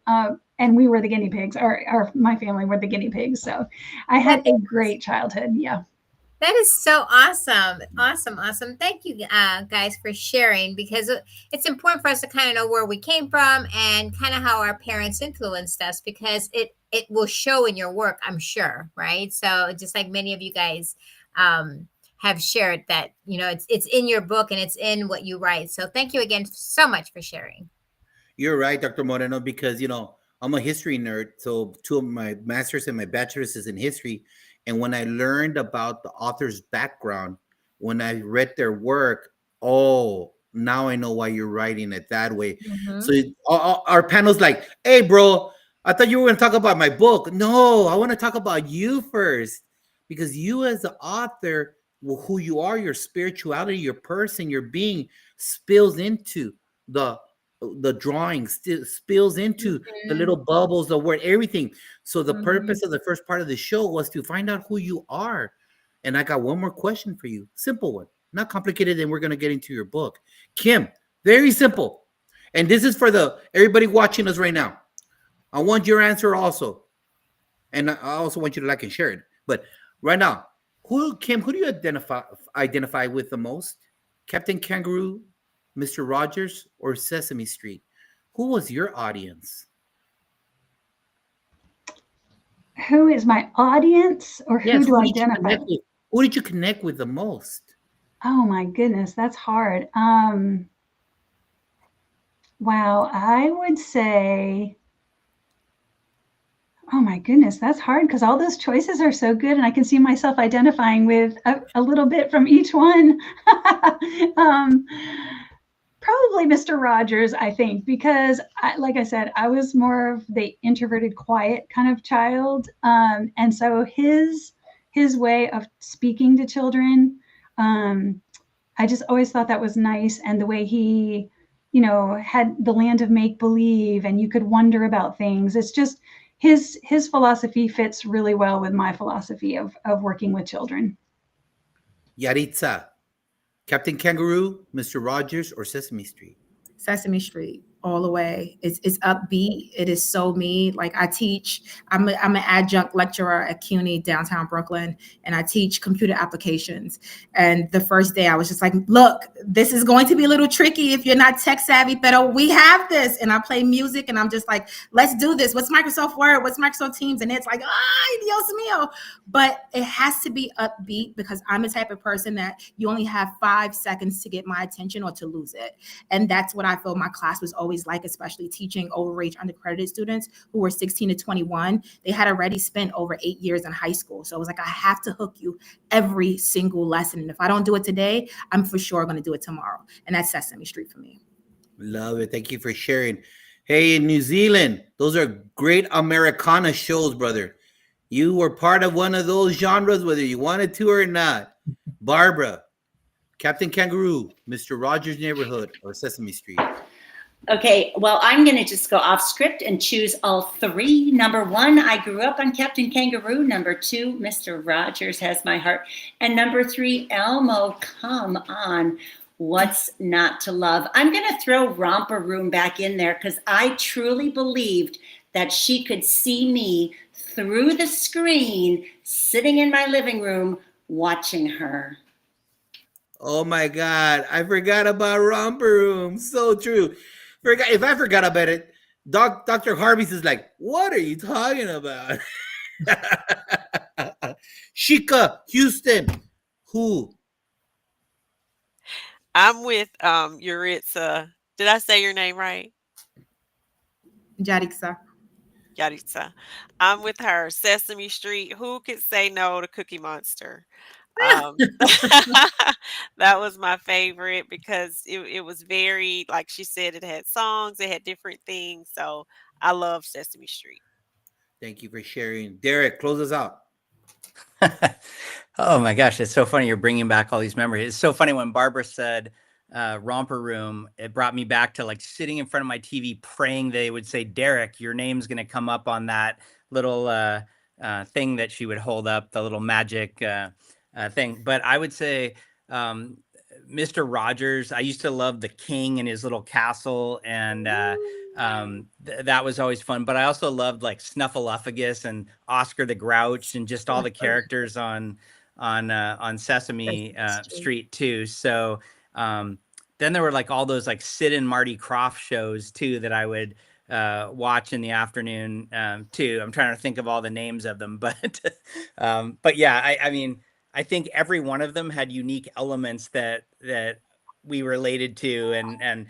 And we were the guinea pigs, or my family were the guinea pigs. So I had a great childhood. Yeah. That is so awesome. Awesome. Thank you, guys, for sharing, because it's important for us to kind of know where we came from and kind of how our parents influenced us, because it will show in your work, I'm sure, right? So just like many of you guys have shared that, it's in your book and it's in what you write. So thank you again so much for sharing. You're right, Dr. Moreno, because I'm a history nerd. So two of my master's and my bachelor's is in history. And when I learned about the author's background, when I read their work, oh, now I know why you're writing it that way. Mhm. So our panel's like, hey, bro, I thought you were going to talk about my book. No, I want to talk about you first, because you as the author, who you are, your spirituality, your person, your being spills into the drawing, spills into the little bubbles, the word, everything. So the purpose of the first part of the show was to find out who you are. And I got one more question for you. Simple one, not complicated. And we're going to get into your book. Kim, very simple. And this is for everybody watching us right now. I want your answer also. And I also want you to like and share it. But right now, Kim, who do you identify with the most? Captain Kangaroo, Mr. Rogers, or Sesame Street? Who was your audience? Who is my audience, or who do I identify with? Who did you connect with the most? Oh my goodness, that's hard. Wow, I would say, oh my goodness, that's hard, because all those choices are so good, and I can see myself identifying with a little bit from each one. Probably Mr. Rogers, I think, because like I said, I was more of the introverted, quiet kind of child. And so his way of speaking to children, I just always thought that was nice. And the way he, had the land of make believe, and you could wonder about things. It's just his philosophy fits really well with my philosophy of working with children. Yaritza, Captain Kangaroo, Mr. Rogers, or Sesame Street? Sesame Street all the way. It's upbeat. It is so me. Like I teach, I'm an adjunct lecturer at CUNY downtown Brooklyn, and I teach computer applications. And the first day I was just like, look, this is going to be a little tricky if you're not tech savvy, but we have this. And I play music, and I'm just like, let's do this. What's Microsoft Word? What's Microsoft Teams? And it's like, Dios mío. But it has to be upbeat, because I'm the type of person that you only have 5 seconds to get my attention or to lose it. And that's what I feel my class was always like, especially teaching overage undercredited students who were 16 to 21. They had already spent over 8 years in high school. So it was like, I have to hook you every single lesson. And if I don't do it today, I'm for sure going to do it tomorrow. And that's Sesame Street for me. Love it. Thank you for sharing. Hey, in New Zealand, those are great Americana shows, brother. You were part of one of those genres, whether you wanted to or not. Barbara, Captain Kangaroo, Mr. Rogers' Neighborhood, or Sesame Street? Okay, well, I'm going to just go off script and choose all three. Number 1, I grew up on Captain Kangaroo. Number 2, Mr. Rogers Has My Heart. And number 3, Elmo, come on. What's not to love? I'm going to throw Romper Room back in there, because I truly believed that she could see me through the screen, sitting in my living room, watching her. Oh my God, I forgot about Romper Room. So true. If I forgot about it, Dr. Harvey's is like, what are you talking about? Shika, Houston, who? I'm with Yuritsa. Did I say your name right? Yaritza. I'm with her. Sesame Street. Who could say no to Cookie Monster? That was my favorite, because it was very, like she said, it had songs, it had different things. So I love Sesame Street. Thank you for sharing. Derek, close us out. Oh my gosh, it's so funny. You're bringing back all these memories. It's so funny when Barbara said Romper Room, it brought me back to like sitting in front of my TV praying they would say, Derek, your name's going to come up on that little thing that she would hold up, the little magic thing. But I would say Mr. Rogers. I used to love the king and his little castle, and that was always fun. But I also loved like Snuffleupagus and Oscar the Grouch and just all the characters on Sesame Street too. So then there were like all those like Sid and Marty Krofft shows too that I would watch in the afternoon too. I'm trying to think of all the names of them, but yeah, I mean, I think every one of them had unique elements that we related to, and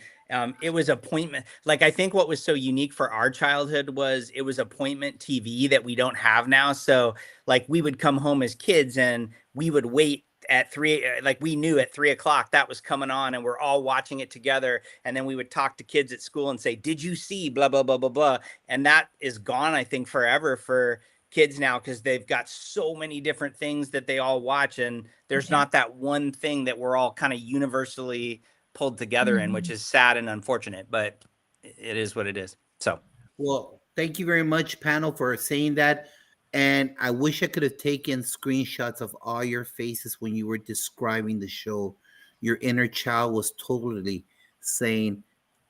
it was appointment. Like, I think what was so unique for our childhood was it was appointment TV that we don't have now. So like we would come home as kids and we would wait at 3, like we knew at 3 o'clock that was coming on and we're all watching it together. And then we would talk to kids at school and say, did you see blah, blah, blah, blah, blah. And that is gone, I think, forever for kids now, because they've got so many different things that they all watch, and there's not that one thing that we're all kind of universally pulled together in, which is sad and unfortunate, but it is what it is. So, well, thank you very much, panel, for saying that. And I wish I could have taken screenshots of all your faces when you were describing the show. Your inner child was totally saying,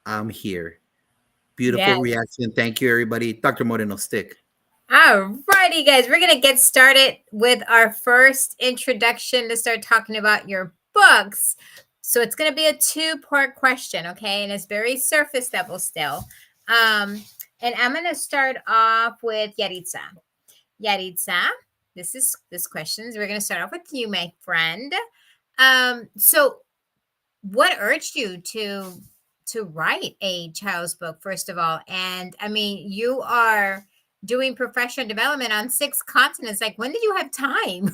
I'm here. Beautiful reaction. Thank you, everybody. Dr. Moreno, stick. All righty, guys. We're going to get started with our first introduction to start talking about your books. So it's going to be a 2-part question, okay? And it's very surface level still. And I'm going to start off with Yaritza. Yaritza, this question. We're going to start off with you, my friend. So what urged you to write a child's book, first of all? And I mean, you are doing professional development on 6 continents. Like, when did you have time?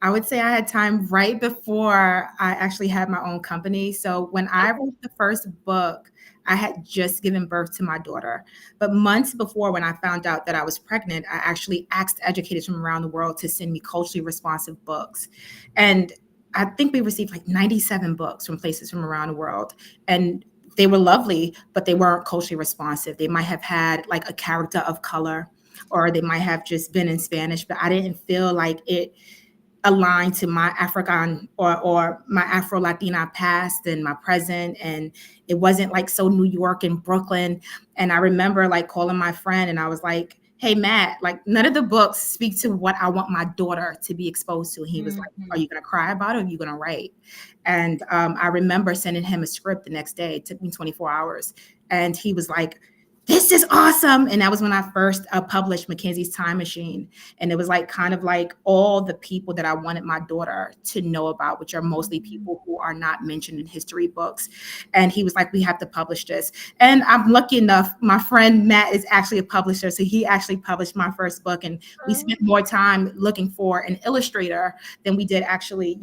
I would say I had time right before I actually had my own company. So when I wrote the first book, I had just given birth to my daughter. But months before, when I found out that I was pregnant, I actually asked educators from around the world to send me culturally responsive books. And I think we received like 97 books from places from around the world. And they were lovely, but they weren't culturally responsive. They might have had like a character of color, or they might have just been in Spanish, but I didn't feel like it aligned to my African or my Afro-Latina past and my present. And it wasn't like so New York and Brooklyn. And I remember like calling my friend and I was like, hey, Matt, like none of the books speak to what I want my daughter to be exposed to. And he was like, are you going to cry about it or are you going to write? And I remember sending him a script the next day. It took me 24 hours. And he was like, this is awesome. And that was when I first published Mackenzie's Time Machine. And it was like kind of like all the people that I wanted my daughter to know about, which are mostly people who are not mentioned in history books. And he was like, we have to publish this. And I'm lucky enough, my friend Matt is actually a publisher. So he actually published my first book. And we spent more time looking for an illustrator than we did actually,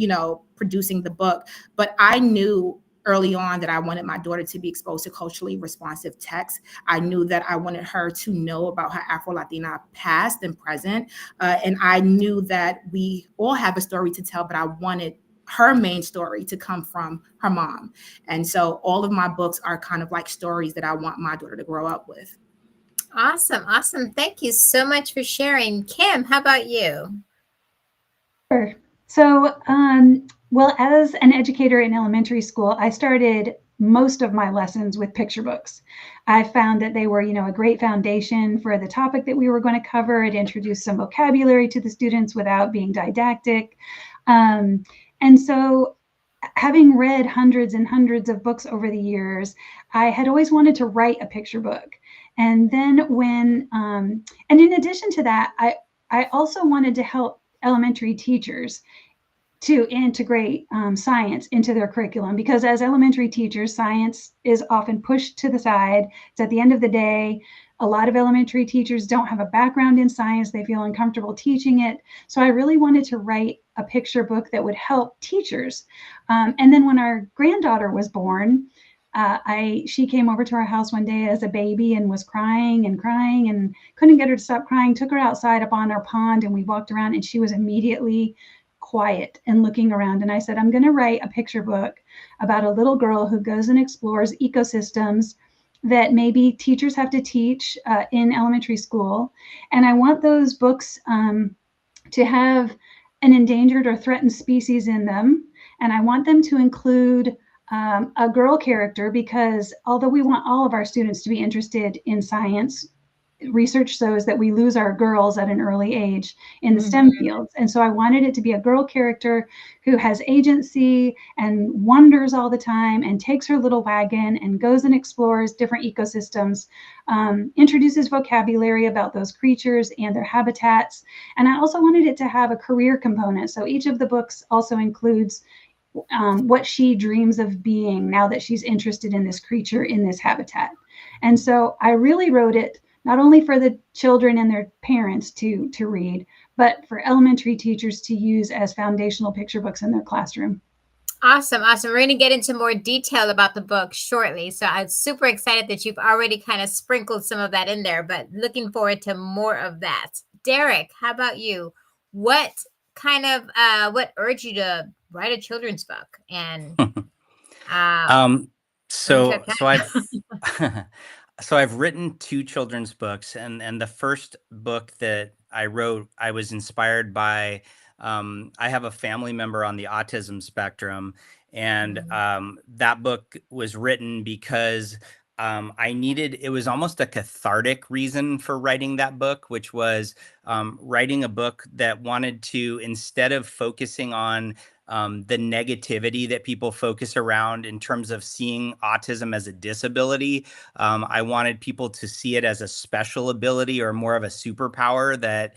producing the book. But I knew early on that I wanted my daughter to be exposed to culturally responsive text. I knew that I wanted her to know about her Afro-Latina past and present. And I knew that we all have a story to tell, but I wanted her main story to come from her mom. And so all of my books are kind of like stories that I want my daughter to grow up with. Awesome. Awesome. Thank you so much for sharing. Kim, how about you? Sure. So, well, as an educator in elementary school, I started most of my lessons with picture books. I found that they were, a great foundation for the topic that we were going to cover. It introduced some vocabulary to the students without being didactic. And so, having read hundreds and hundreds of books over the years, I had always wanted to write a picture book. And then and in addition to that, I also wanted to help elementary teachers to integrate science into their curriculum, because as elementary teachers, science is often pushed to the side. It's at the end of the day. A lot of elementary teachers don't have a background in science. They feel uncomfortable teaching it. So I really wanted to write a picture book that would help teachers. And then when our granddaughter was born, she came over to our house one day as a baby and was crying and couldn't get her to stop crying. Took her outside up on our pond and we walked around and she was immediately quiet and looking around. And I said, I'm going to write a picture book about a little girl who goes and explores ecosystems that maybe teachers have to teach in elementary school. And I want those books to have an endangered or threatened species in them. And I want them to include a girl character, because although we want all of our students to be interested in science, research shows that we lose our girls at an early age in the STEM fields. And so I wanted it to be a girl character who has agency and wonders all the time and takes her little wagon and goes and explores different ecosystems, introduces vocabulary about those creatures and their habitats. And I also wanted it to have a career component. So each of the books also includes what she dreams of being now that she's interested in this creature in this habitat. And so I really wrote it not only for the children and their parents to read, but for elementary teachers to use as foundational picture books in their classroom. Awesome. We're going to get into more detail about the book shortly. So I'm super excited that you've already kind of sprinkled some of that in there, but looking forward to more of that. Derek, how about you? What what urged you to write a children's book? And so I've so I've written 2 children's books, and the first book that I wrote, I was inspired by. I have a family member on the autism spectrum, and that book was written because it was almost a cathartic reason for writing that book, which was writing a book that wanted to, instead of focusing on the negativity that people focus around in terms of seeing autism as a disability, I wanted people to see it as a special ability or more of a superpower that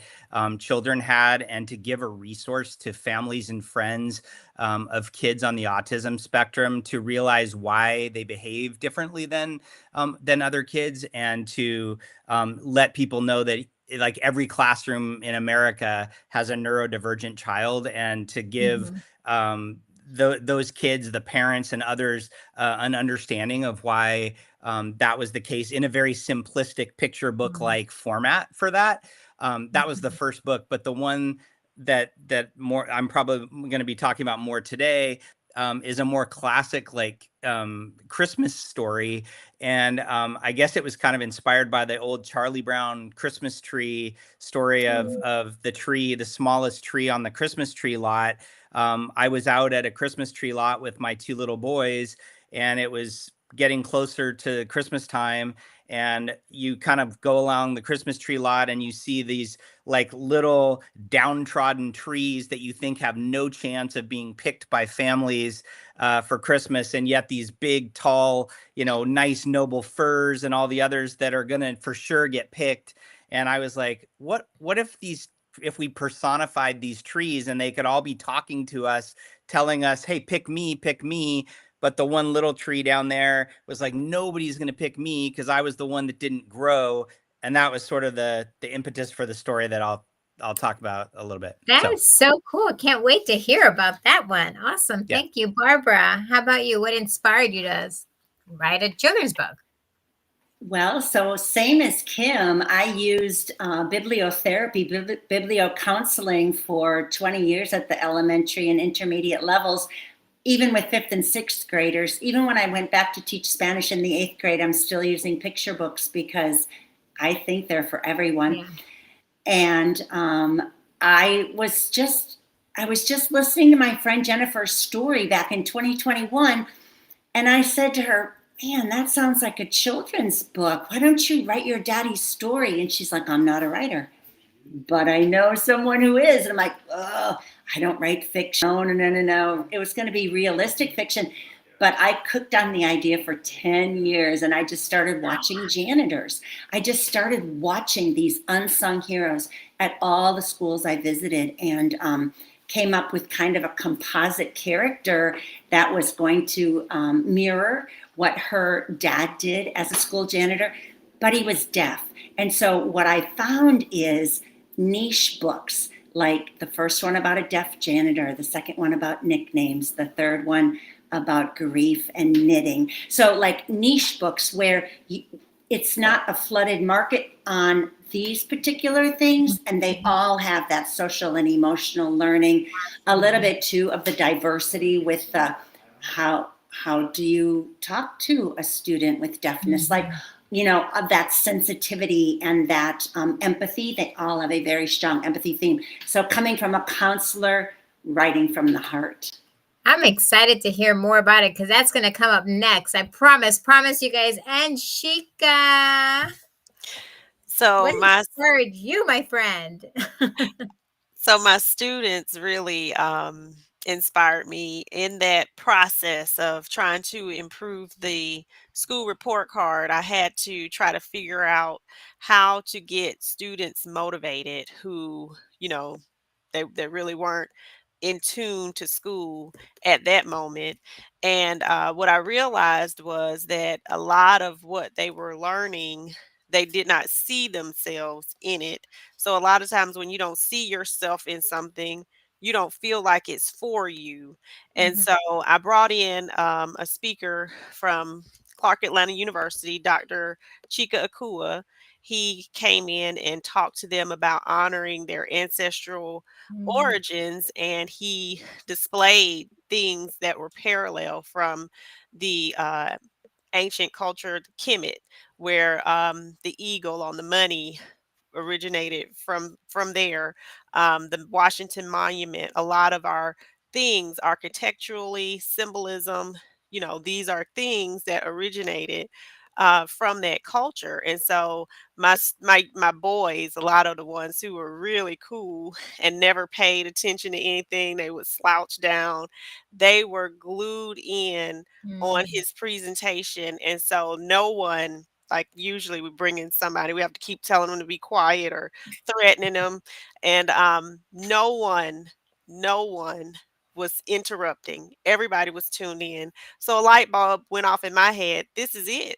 children had, and to give a resource to families and friends of kids on the autism spectrum to realize why they behave differently than other kids, and to let people know that like every classroom in America has a neurodivergent child, and to give those kids, the parents and others, an understanding of why that was the case in a very simplistic picture book like format for that. That was the first book, but the one that more I'm probably going to be talking about more today is a more classic Christmas story. And I guess it was kind of inspired by the old Charlie Brown Christmas tree story of the tree, the smallest tree on the Christmas tree lot. I was out at a Christmas tree lot with my 2 little boys, and it was getting closer to Christmas time, and you kind of go along the Christmas tree lot and you see these like little downtrodden trees that you think have no chance of being picked by families for Christmas, and yet these big, tall, nice, noble firs and all the others that are gonna for sure get picked. And I was like, what if we personified these trees and they could all be talking to us, telling us, hey, pick me. But the one little tree down there was like, nobody's going to pick me because I was the one that didn't grow. And that was sort of the impetus for the story that I'll talk about a little bit. That is so cool. Can't wait to hear about that one. Awesome. Yeah. Thank you, Barbara. How about you? What inspired you to write a children's book? Well, so same as Kim, I used bibliotherapy, bibliocounseling for 20 years at the elementary and intermediate levels, even with 5th and 6th graders. Even when I went back to teach Spanish in the 8th grade, I'm still using picture books because I think they're for everyone. Yeah. And I was just listening to my friend Jennifer's story back in 2021, and I said to her, man, that sounds like a children's book. Why don't you write your daddy's story? And she's like, I'm not a writer, but I know someone who is. And I'm like, oh, I don't write fiction. No. It was going to be realistic fiction. But I cooked on the idea for 10 years, and I just started watching janitors. I just started watching these unsung heroes at all the schools I visited, and came up with kind of a composite character that was going to mirror what her dad did as a school janitor, but he was deaf. And so what I found is niche books, like the first one about a deaf janitor, the second one about nicknames, the third one about grief and knitting. So like niche books where it's not a flooded market on these particular things, and they all have that social and emotional learning, a little bit too of the diversity with how how do you talk to a student with deafness? Like, of that sensitivity and that empathy. They all have a very strong empathy theme. So coming from a counselor, writing from the heart. I'm excited to hear more about it because that's going to come up next. I promise you guys. And Shika, So what my inspired you, my friend? so my students really inspired me in that process of trying to improve the school report card. I had to try to figure out how to get students motivated who, they really weren't in tune to school at that moment. And what I realized was that a lot of what they were learning, they did not see themselves in it. So a lot of times when you don't see yourself in something, you don't feel like it's for you. And Mhm. so I brought in a speaker from Clark Atlanta University, Dr. Chika Akua. He came in and talked to them about honoring their ancestral origins, and he displayed things that were parallel from the ancient culture, the Kemet, where the eagle on the money originated from there. The Washington Monument, a lot of our things architecturally, symbolism, these are things that originated from that culture. And so my boys, a lot of the ones who were really cool and never paid attention to anything, they would slouch down. They were glued in on his presentation, and so no one, like, usually we bring in somebody, we have to keep telling them to be quiet or threatening them, and, no one was interrupting. Everybody was tuned in. So a light bulb went off in my head. This is it.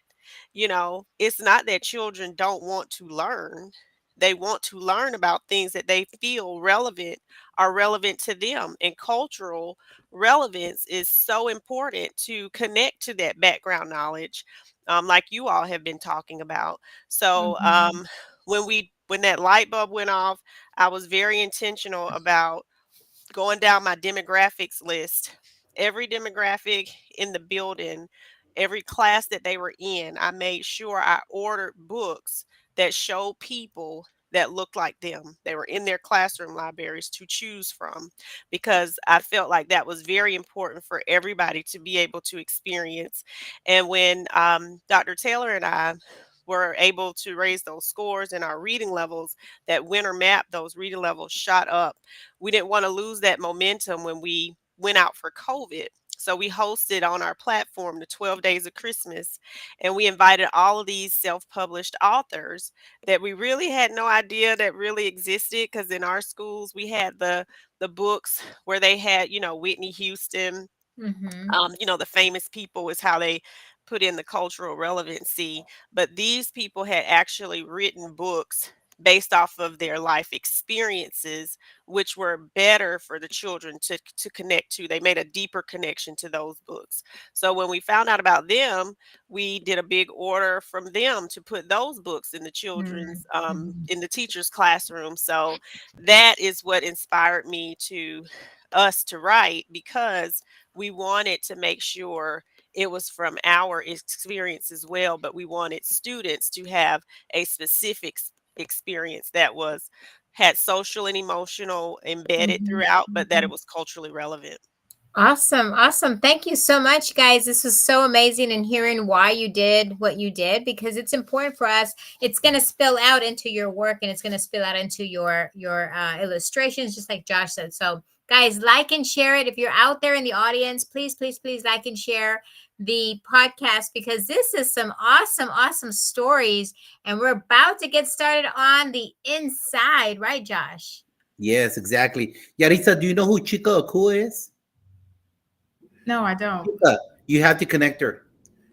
It's not that children don't want to learn. They want to learn about things that they feel relevant are relevant to them. And cultural relevance is so important to connect to that background knowledge, like you all have been talking about. So when that light bulb went off, I was very intentional about going down my demographics list. Every demographic in the building, every class that they were in, I made sure I ordered books that showed people that looked like them. They were in their classroom libraries to choose from, because I felt like that was very important for everybody to be able to experience. And when Dr. Taylor and I were able to raise those scores and our reading levels, that winter map, those reading levels shot up. We didn't want to lose that momentum when we went out for COVID. So we hosted on our platform the 12 Days of Christmas, and we invited all of these self-published authors that we really had no idea that really existed, because in our schools we had the books where they had, Whitney Houston, the famous people is how they put in the cultural relevancy. But these people had actually written books based off of their life experiences, which were better for the children to connect to. They made a deeper connection to those books. So when we found out about them, we did a big order from them to put those books in the children's in the teacher's classroom. So that is what inspired me to us to write, because we wanted to make sure it was from our experience as well, but we wanted students to have a specific experience that had social and emotional embedded throughout, but that it was culturally relevant. Awesome. Thank you so much, guys. This was so amazing, and hearing why you did what you did, because it's important for us. It's going to spill out into your work, and it's going to spill out into your illustrations, just like Josh said. So guys, like and share it. If you're out there in the audience, please like and share the podcast, because this is some awesome stories, and we're about to get started on the inside, right, Josh? Yes, exactly. Yaritza, do you know who Chika Akua is? No, I don't. Chika, you have to connect her.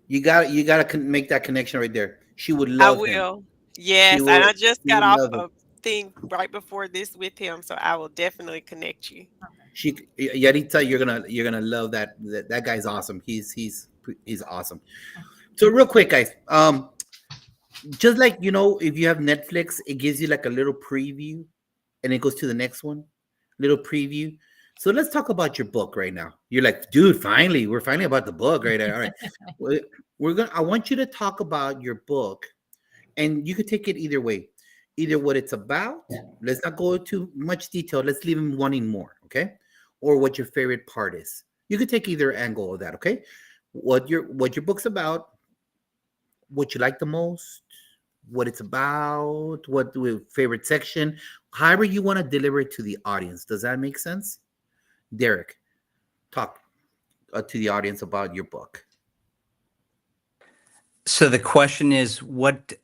You got to make that connection right there. She would I love him. will. Yes, and I just She got would off love him. a thing right before this with him, so I will definitely connect you. She Yaritza, you're gonna love that guy's awesome. He's awesome. So real quick, guys, just like if you have Netflix, it gives you like a little preview, and it goes to the next one, little preview. So let's talk about your book right now. You're like, dude, finally, we're finally about the book right now. All right. We're gonna I want you to talk about your book, and you could take it either way. Either what it's about, let's not go too much detail. Let's leave them wanting more, okay? Or what your favorite part is. You could take either angle of that, okay? What your book's about, what you like the most, what it's about, what the favorite section, however you want to deliver it to the audience. Does that make sense? Derek, talk to the audience about your book. So the question is, what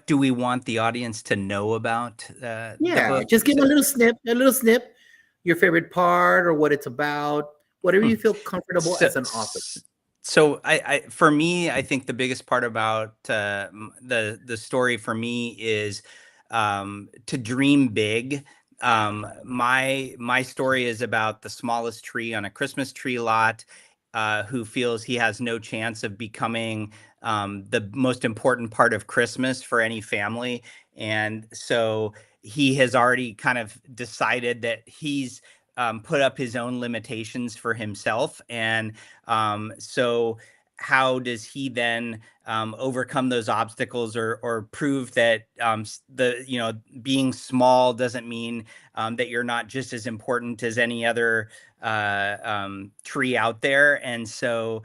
do we want the audience to know about the book? Just give them a little snip, your favorite part or what it's about, whatever you feel comfortable as an author. So for me, I think the biggest part about the story for me is to dream big. My story is about the smallest tree on a Christmas tree lot, who feels he has no chance of becoming the most important part of Christmas for any family. And so he has already kind of decided that he's put up his own limitations for himself. And so how does he then overcome those obstacles, or prove that being small doesn't mean that you're not just as important as any other tree out there? And so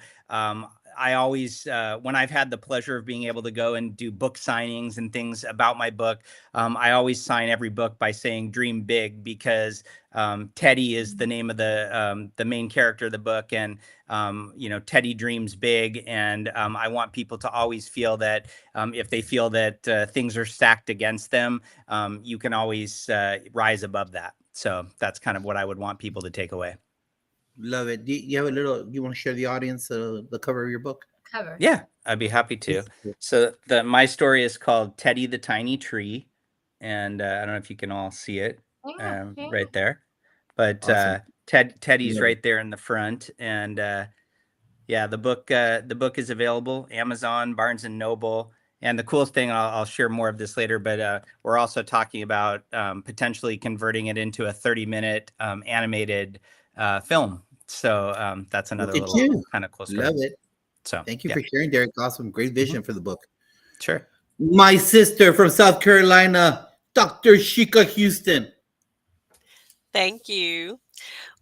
I always, when I've had the pleasure of being able to go and do book signings and things about my book, I always sign every book by saying "Dream Big," because Teddy is the name of the main character of the book, and Teddy dreams big, and I want people to always feel that if they feel that things are stacked against them, you can always rise above that. So that's kind of what I would want people to take away. Love it. Do you have you want to share the audience the cover of your book? Cover. Yeah, I'd be happy to. So my story is called Teddy the Tiny Tree, and I don't know if you can all see it right there, but awesome. Teddy's right there in the front, and the book is available Amazon, Barnes and Noble. And the coolest thing, I'll share more of this later, but we're also talking about potentially converting it into a 30-minute animated film. So that's another little kind of cool story. Love it. So thank you for sharing, Derek. Awesome. Great vision for the book. Sure. My sister from South Carolina, Dr. Shika Houston. Thank you.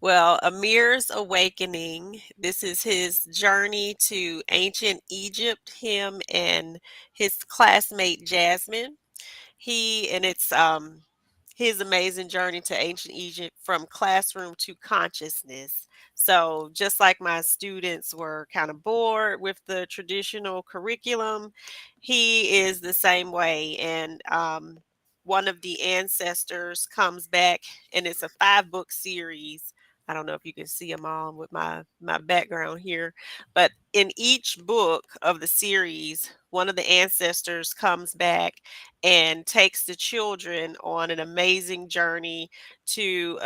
Well, Amir's Awakening, this is his journey to ancient Egypt, him and his classmate Jasmine. It's his amazing journey to ancient Egypt from classroom to consciousness. So just like my students were kind of bored with the traditional curriculum, he is the same way. And one of the ancestors comes back, and it's a 5-book series. I don't know if you can see them all with my background here, but in each book of the series, one of the ancestors comes back and takes the children on an amazing journey to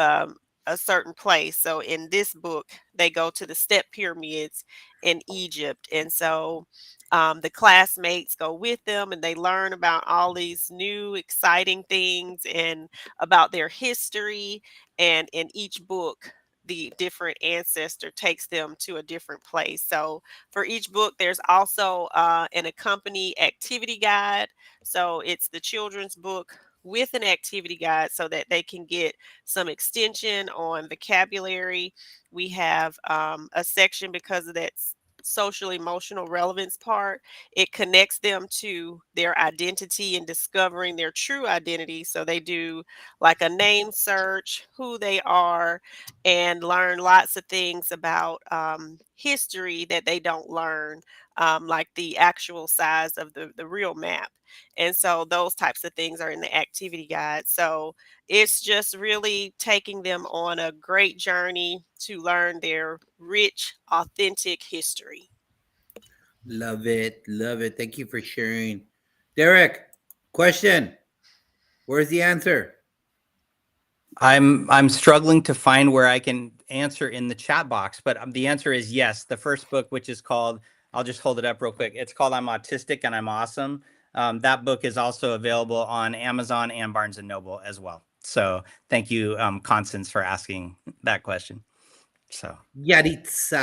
a certain place. So in this book, they go to the step pyramids in Egypt. And so the classmates go with them, and they learn about all these new exciting things and about their history. And in each book, the different ancestor takes them to a different place. So for each book, there's also an accompany activity guide. So it's the children's book with an activity guide so that they can get some extension on vocabulary. We have a section because of that social emotional relevance part. It connects them to their identity and discovering their true identity. So they do like a name search, who they are, and learn lots of things about history that they don't learn, like the actual size of the real map. And so those types of things are in the activity guide. So it's just really taking them on a great journey to learn their rich, authentic history. Love it. Love it. Thank you for sharing. Derek, question. Where's the answer? I'm struggling to find where I can answer in the chat box, but the answer is yes. The first book, which is called, I'll just hold it up real quick. It's called I'm Autistic and I'm Awesome. That book is also available on Amazon and Barnes and Noble as well. So thank you, Constance, for asking that question. So Yaritza.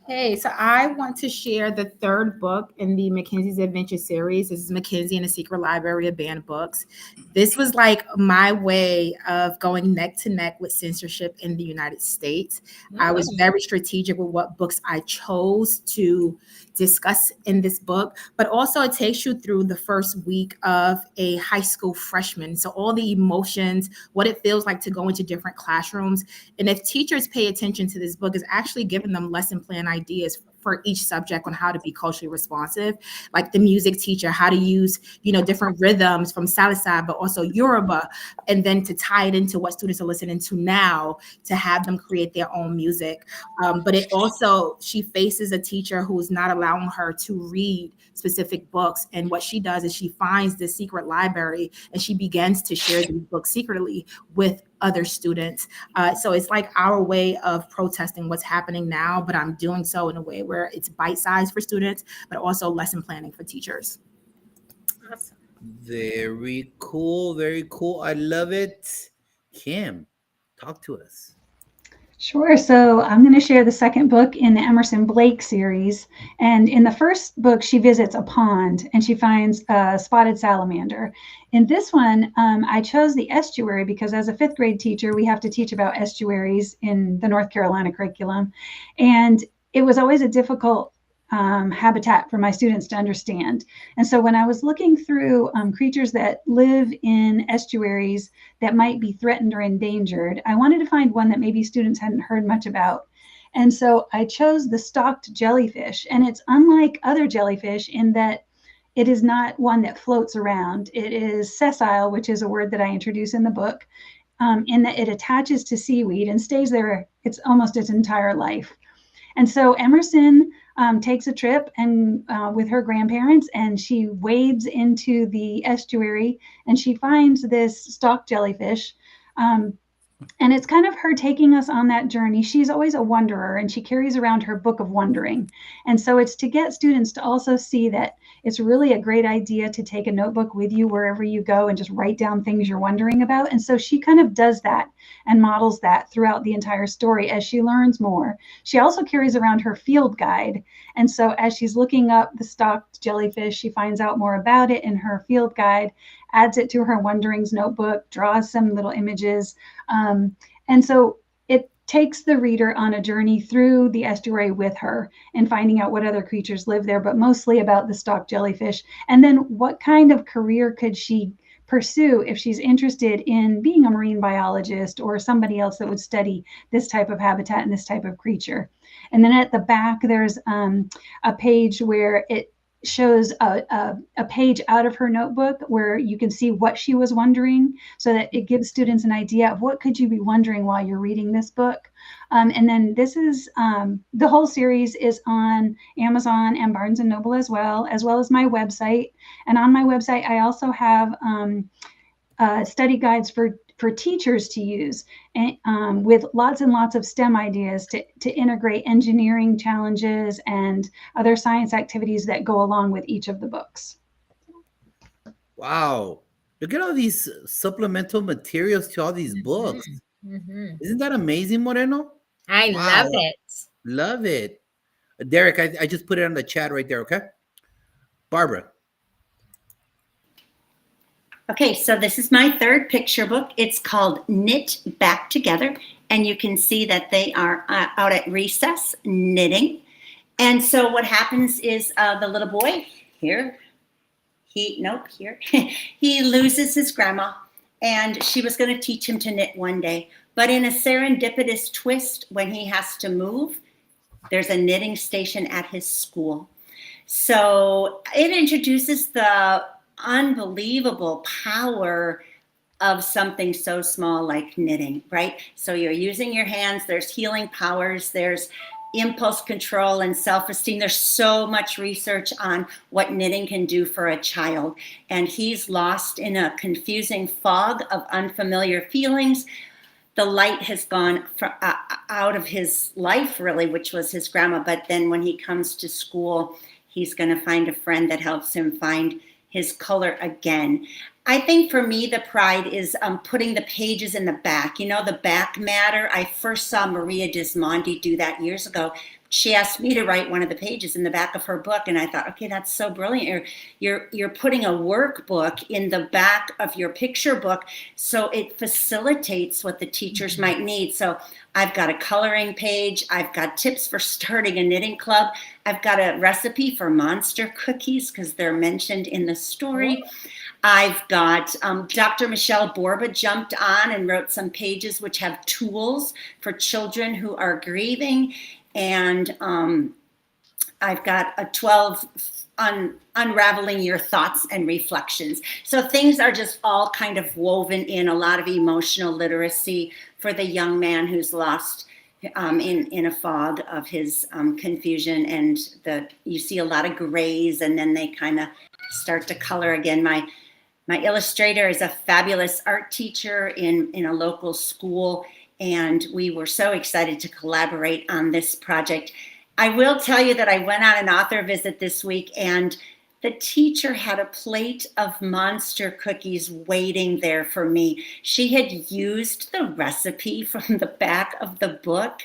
Hey, so I want to share the third book in the Mackenzie's Adventure series. This is Mackenzie and the Secret Library of Banned Books. This was like my way of going neck to neck with censorship in the United States. I was very strategic with what books I chose to discuss in this book, but also it takes you through the first week of a high school freshman. So all the emotions, what it feels like to go into different classrooms. And if teachers pay attention to this book, it's actually giving them lesson plan ideas for each subject on how to be culturally responsive, like the music teacher, how to use, different rhythms from Salsa, but also Yoruba, and then to tie it into what students are listening to now to have them create their own music. But it also, she faces a teacher who's not allowing her to read specific books. And what she does is she finds this secret library and she begins to share these books secretly with other students. So it's like our way of protesting what's happening now, but I'm doing so in a way where it's bite-sized for students, but also lesson planning for teachers. Awesome. Very cool. Very cool. I love it. Kim, talk to us. Sure. So I'm going to share the second book in the Emerson Blake series. And in the first book, she visits a pond and she finds a spotted salamander. In this one, I chose the estuary because as a fifth grade teacher, we have to teach about estuaries in the North Carolina curriculum. And it was always a difficult habitat for my students to understand. And so when I was looking through creatures that live in estuaries that might be threatened or endangered, I wanted to find one that maybe students hadn't heard much about. And so I chose the stalked jellyfish. And it's unlike other jellyfish in that it is not one that floats around. It is sessile, which is a word that I introduce in the book, in that it attaches to seaweed and stays there it's almost its entire life. And so Emerson takes a trip and with her grandparents, and she wades into the estuary and she finds this stalked jellyfish. And it's kind of her taking us on that journey. She's always a wanderer and she carries around her book of wandering. And so it's to get students to also see that it's really a great idea to take a notebook with you wherever you go and just write down things you're wondering about. And so she kind of does that and models that throughout the entire story as she learns more. She also carries around her field guide. And so as she's looking up the stalked jellyfish, she finds out more about it in her field guide, adds it to her Wonderings notebook, draws some little images. And so it takes the reader on a journey through the estuary with her and finding out what other creatures live there, but mostly about the stalked jellyfish. And then what kind of career could she pursue if she's interested in being a marine biologist or somebody else that would study this type of habitat and this type of creature. And then at the back, there's a page where it shows a page out of her notebook where you can see what she was wondering, so that it gives students an idea of what could you be wondering while you're reading this book. And then this is the whole series is on Amazon and Barnes and Noble as well as my website. And on my website, I also have study guides for teachers to use, and with lots and lots of STEM ideas to integrate engineering challenges and other science activities that go along with each of the books. Wow. Look at all these supplemental materials to all these books. Mm-hmm. Isn't that amazing, Moreno? I love it. Love it. Derek, I just put it on the chat right there, okay? Barbara. Okay, so this is my third picture book. It's called Knit Back Together, and you can see that they are out at recess knitting. And so what happens is the little boy here, he loses his grandma, and she was going to teach him to knit one day. But in a serendipitous twist, when he has to move, there's a knitting station at his school. So it introduces the unbelievable power of something so small like knitting, right? So you're using your hands, there's healing powers, there's impulse control and self-esteem. There's so much research on what knitting can do for a child. And he's lost in a confusing fog of unfamiliar feelings. The light has gone out of his life, really, which was his grandma. But then when he comes to school, he's going to find a friend that helps him find his color again. I think for me, the pride is putting the pages in the back. You know, the back matter. I first saw Maria Dismondy do that years ago. She asked me to write one of the pages in the back of her book, and I thought, okay, that's so brilliant. You're putting a workbook in the back of your picture book, so it facilitates what the teachers might need. So I've got a coloring page. I've got tips for starting a knitting club. I've got a recipe for monster cookies because they're mentioned in the story. I've got Dr. Michelle Borba jumped on and wrote some pages which have tools for children who are grieving. And I've got a 12 unraveling your thoughts and reflections. So things are just all kind of woven in, a lot of emotional literacy for the young man who's lost in a fog of his confusion. And you see a lot of grays, and then they kind of start to color again. My illustrator is a fabulous art teacher in a local school, and we were so excited to collaborate on this project. I will tell you that I went on an author visit this week, and the teacher had a plate of monster cookies waiting there for me. She had used the recipe from the back of the book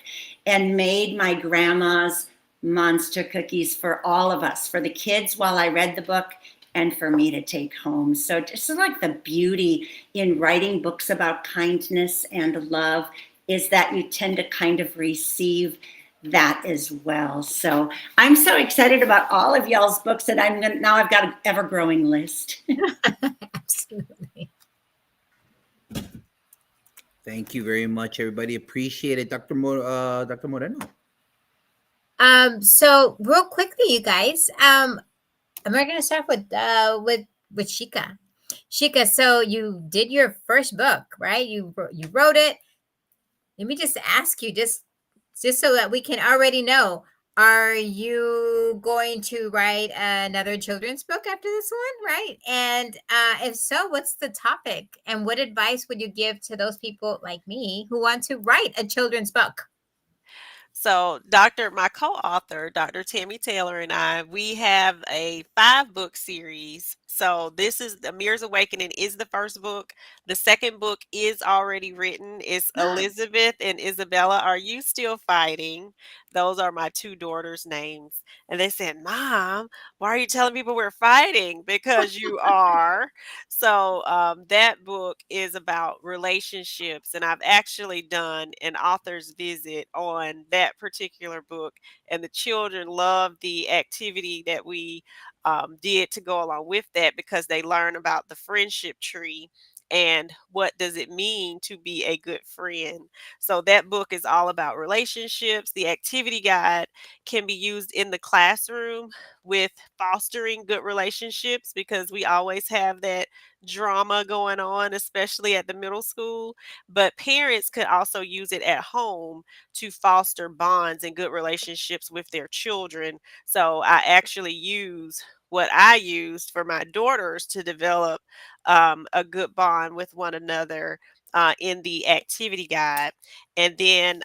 and made my grandma's monster cookies for all of us, for the kids while I read the book, and for me to take home. So just like the beauty in writing books about kindness and love is that you tend to kind of receive that as well. So I'm so excited about all of y'all's books, and now I've got an ever-growing list. Absolutely. Thank you very much, everybody. Appreciate it, Dr. Moreno. So real quickly, you guys, and we're gonna start with Shika. Shika, so you did your first book, right? You wrote it. Let me just ask you, just so that we can already know, are you going to write another children's book after this one, right? And if so, what's the topic? And what advice would you give to those people like me who want to write a children's book? So, my co-author, Dr. Tammy Taylor, and I, we have a 5-book series. So this is Amir's Awakening is the first book. The second book is already written. It's Elizabeth and Isabella. Are you still fighting? Those are my 2 daughters' names. And they said, Mom, why are you telling people we're fighting? Because you are. So that book is about relationships, and I've actually done an author's visit on that particular book, and the children love the activity that we did to go along with that, because they learn about the friendship tree and what does it mean to be a good friend. So that book is all about relationships. The activity guide can be used in the classroom with fostering good relationships, because we always have that drama going on, especially at the middle school. But parents could also use it at home to foster bonds and good relationships with their children. So I actually use what I used for my daughters to develop a good bond with one another in the activity guide. And then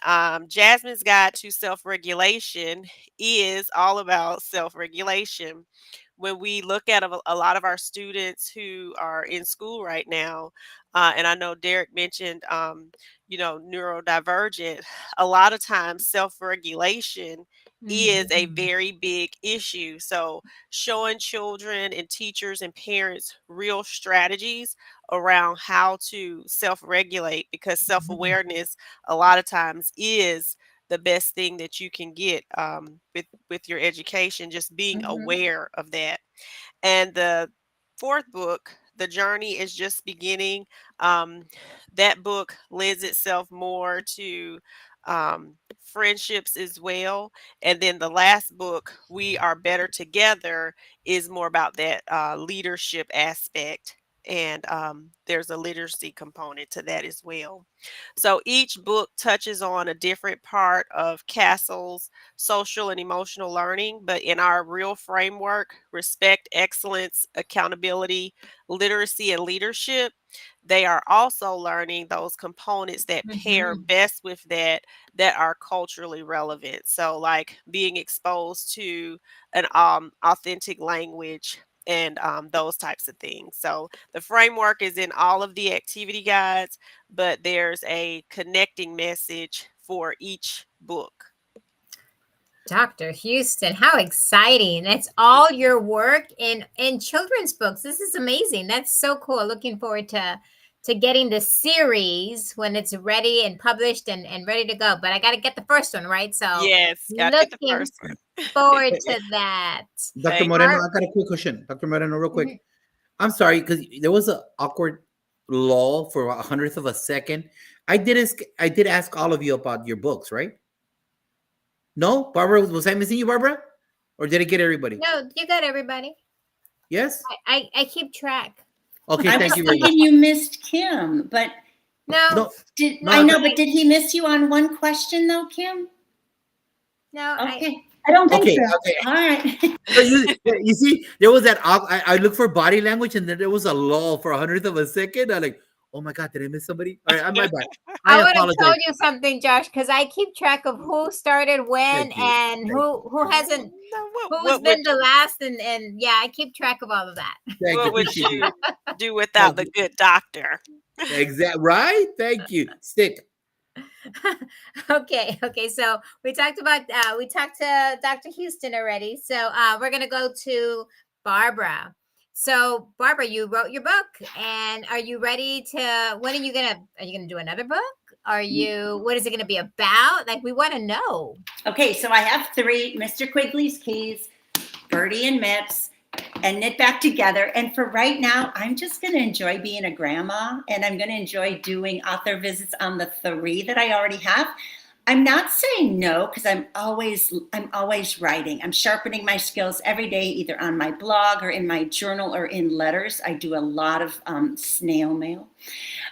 Jasmine's Guide to Self-Regulation is all about self-regulation. When we look at a lot of our students who are in school right now, and I know Derek mentioned, neurodivergent, a lot of times self-regulation is a very big issue. So showing children and teachers and parents real strategies around how to self-regulate, because self-awareness a lot of times is the best thing that you can get with your education, just being aware of that. And the 4th book, The Journey is Just Beginning. That book lends itself more to friendships as well. And then the last book, We Are Better Together, is more about that leadership aspect. And there's a literacy component to that as well. So each book touches on a different part of Castle's social and emotional learning, but in our real framework, respect, excellence, accountability, literacy, and leadership, they are also learning those components that pair best with that are culturally relevant. So like being exposed to an authentic language, and those types of things. So the framework is in all of the activity guides, but there's a connecting message for each book. Dr. Houston, how exciting. That's all your work in children's books. This is amazing. That's so cool. Looking forward to getting the series when it's ready and published and ready to go. But I got to get the first one, right? So Yes, gotta get the looking first one. forward to that. Dr. Thank Moreno, you. I got a quick question. Dr. Moreno, real quick. Mhm. I'm sorry, because there was an awkward lull for a hundredth of a second. I did ask all of you about your books, right? No? Barbara, was I missing you, Barbara? Or did I get everybody? No, you got everybody. Yes? I keep track. Okay, I thank was you very much. thinking you missed Kim, but No, No, no, I I know, don't- but did he miss you on one question though, Kim? no. Okay, I don't think okay, so. okay. all right. So you see, there was that. I looked for body language, and then there was a lull for a hundredth of a second. I'm like, oh my god, did I miss somebody? All right, I'm my bad. I I want to tell apologize. you something, Josh, because I keep track of who started when Thank you. and Thank who hasn't, No, who's what been would the last, and yeah, I keep track of all of that. Thank you. what would Appreciate you you. do without the Thank good doctor? Exactly. Right. Thank you. Stick. Okay. So we talked to Dr. Houston already. So we're gonna go to Barbara. So Barbara, you wrote your book, and are you ready to? When are you gonna do another book? What is it gonna be about? Like, we want to know. Okay, so I have 3: Mr. Quigley's Keys, Birdie and Mips, and Knit Back Together. And for right now, I'm just going to enjoy being a grandma, and I'm going to enjoy doing author visits on the 3 that I already have. I'm not saying no, because I'm always writing. I'm sharpening my skills every day, either on my blog or in my journal or in letters. I do a lot of snail mail.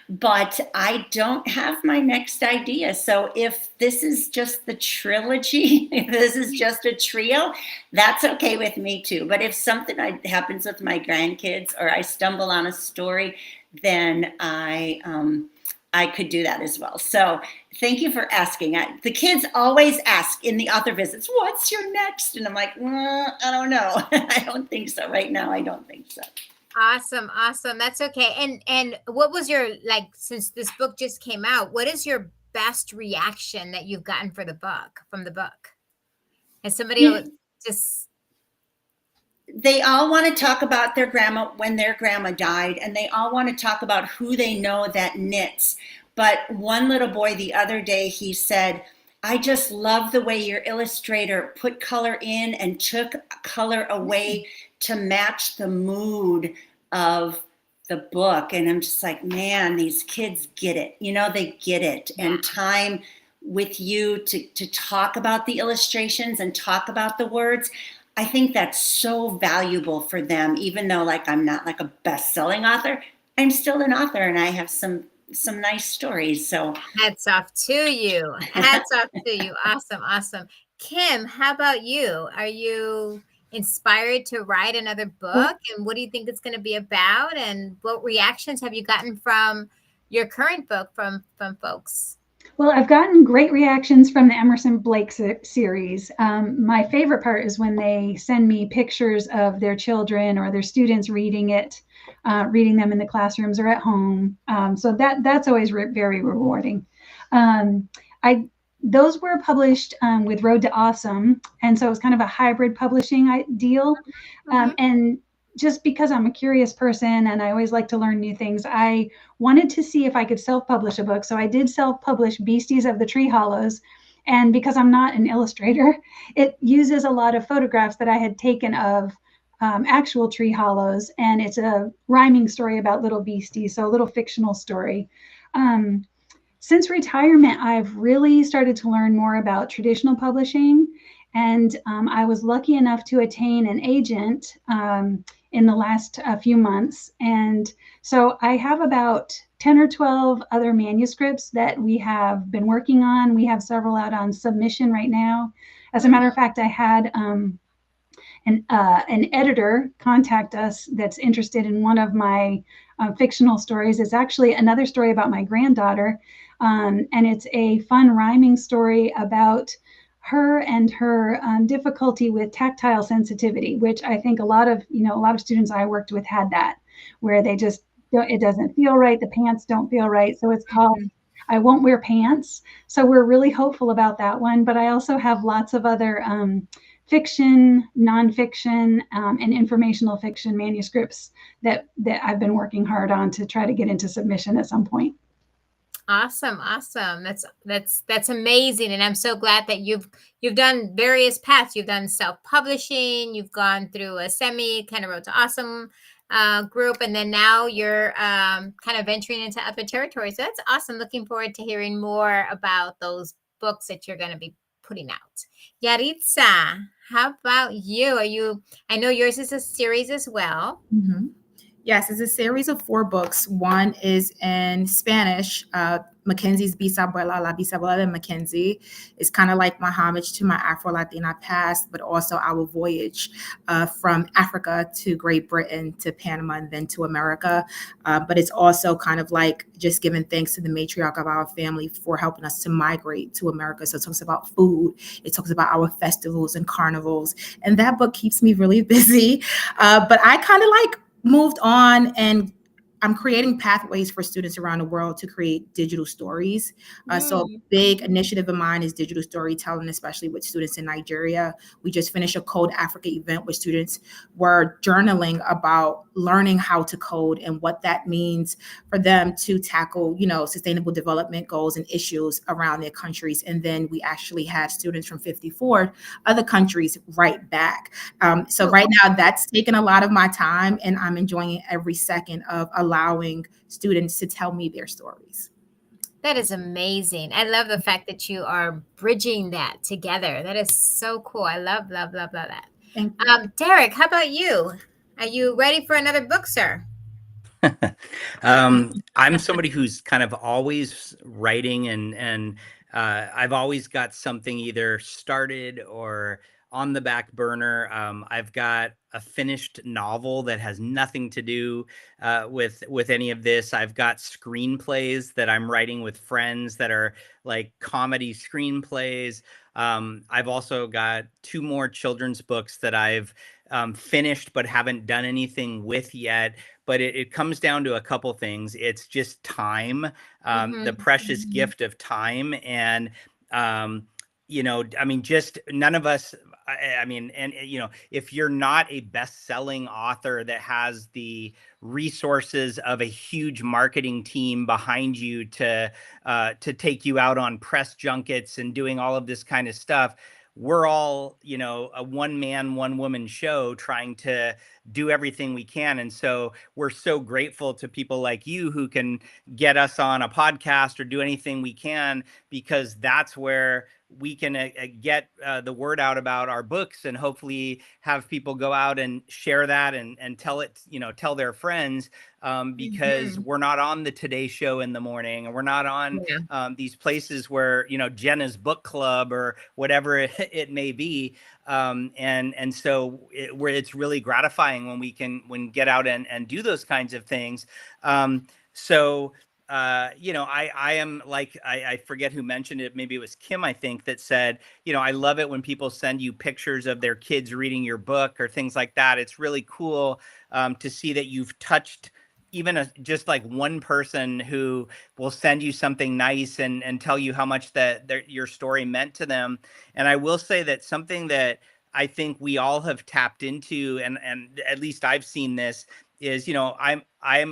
But I don't have my next idea. So if this is just the trilogy, if this is just a trio, that's okay with me too. But if something happens with my grandkids, or I stumble on a story, then I could do that as well. So thank you for asking. The kids always ask in the author visits, what's your next? And I'm like, I don't know. I don't think so. Right now, I don't think so. Awesome. That's okay. And what was your, like, since this book just came out, what is your best reaction that you've gotten from the book? Has somebody just... They all want to talk about their grandma when their grandma died, and they all want to talk about who they know that knits. But one little boy the other day, he said, I just love the way your illustrator put color in and took color away to match the mood of the book. And I'm just like, man, these kids get it. They get it. And time with you to talk about the illustrations and talk about the words, I think that's so valuable for them. Even though, like, I'm not like a best-selling author, I'm still an author, and I have some nice stories. So hats off to you. Awesome. Kim, how about you? Are you inspired to write another book? And what do you think it's going to be about? And what reactions have you gotten from your current book from folks? Well, I've gotten great reactions from the Emerson Blake series. My favorite part is when they send me pictures of their children or their students reading them in the classrooms or at home. So that's always very rewarding. Those were published with Road to Awesome, and so it was kind of a hybrid publishing deal. And just because I'm a curious person and I always like to learn new things, I wanted to see if I could self-publish a book. So I did self-publish Beasties of the Tree Hollows. And because I'm not an illustrator, it uses a lot of photographs that I had taken of actual tree hollows. And it's a rhyming story about little beasties, so a little fictional story. Since retirement, I've really started to learn more about traditional publishing. And I was lucky enough to attain an agent in the last few months. And so I have about 10 or 12 other manuscripts that we have been working on. We have several out on submission right now. As a matter of fact, I had an editor contact us that's interested in one of my fictional stories. It's actually another story about my granddaughter. And it's a fun rhyming story about her and her difficulty with tactile sensitivity, which I think a lot of students I worked with had that, where they just it doesn't feel right, the pants don't feel right, so it's called I Won't Wear Pants. So we're really hopeful about that one. But I also have lots of other fiction, nonfiction, and informational fiction manuscripts that I've been working hard on to try to get into submission at some point. Awesome. That's amazing. And I'm so glad that you've done various paths. You've done self-publishing, you've gone through a semi kind of Road to Awesome group, and then now you're kind of venturing into other territories. So that's awesome. Looking forward to hearing more about those books that you're going to be putting out. Yaritza, how about you? I know yours is a series as well. Mm-hmm. Yes, it's a series of 4 books. One is in Spanish, Mackenzie's Bisabuela, La Bisabuela de Mackenzie. It's kind of like my homage to my Afro-Latina past, but also our voyage from Africa to Great Britain to Panama and then to America. But it's also kind of like just giving thanks to the matriarch of our family for helping us to migrate to America. So it talks about food. It talks about our festivals and carnivals. And that book keeps me really busy. But I kind of like moved on, and I'm creating pathways for students around the world to create digital stories. So a big initiative of mine is digital storytelling, especially with students in Nigeria. We just finished a Code Africa event where students were journaling about learning how to code and what that means for them to tackle, sustainable development goals and issues around their countries. And then we actually had students from 54 other countries write back. So right now that's taken a lot of my time, and I'm enjoying every second of allowing students to tell me their stories. That is amazing. I love the fact that you are bridging that together. That is so cool. I love that. Thank you. Derek, how about you? Are you ready for another book, sir? I'm somebody who's kind of always writing, and I've always got something either started or on the back burner. I've got a finished novel that has nothing to do with any of this. I've got screenplays that I'm writing with friends that are like comedy screenplays. I've also got 2 more children's books that I've finished but haven't done anything with yet. But it comes down to a couple things. It's just time, the precious gift of time. And, just none of us, if you're not a best-selling author that has the resources of a huge marketing team behind you to take you out on press junkets and doing all of this kind of stuff, we're all, a one-man, one-woman show trying to do everything we can. And so we're so grateful to people like you who can get us on a podcast or do anything we can, because that's where we can get the word out about our books and hopefully have people go out and share that and tell it, tell their friends, because we're not on the Today Show in the morning, and we're not on these places where, Jenna's book club or whatever it may be. And so it's really gratifying when we can get out and do those kinds of things. I am like, I forget who mentioned it. Maybe it was Kim, I think, that said, I love it when people send you pictures of their kids reading your book or things like that. It's really cool to see that you've touched even just like one person who will send you something nice and tell you how much your story meant to them. And I will say that something that I think we all have tapped into, and at least I've seen this, is, I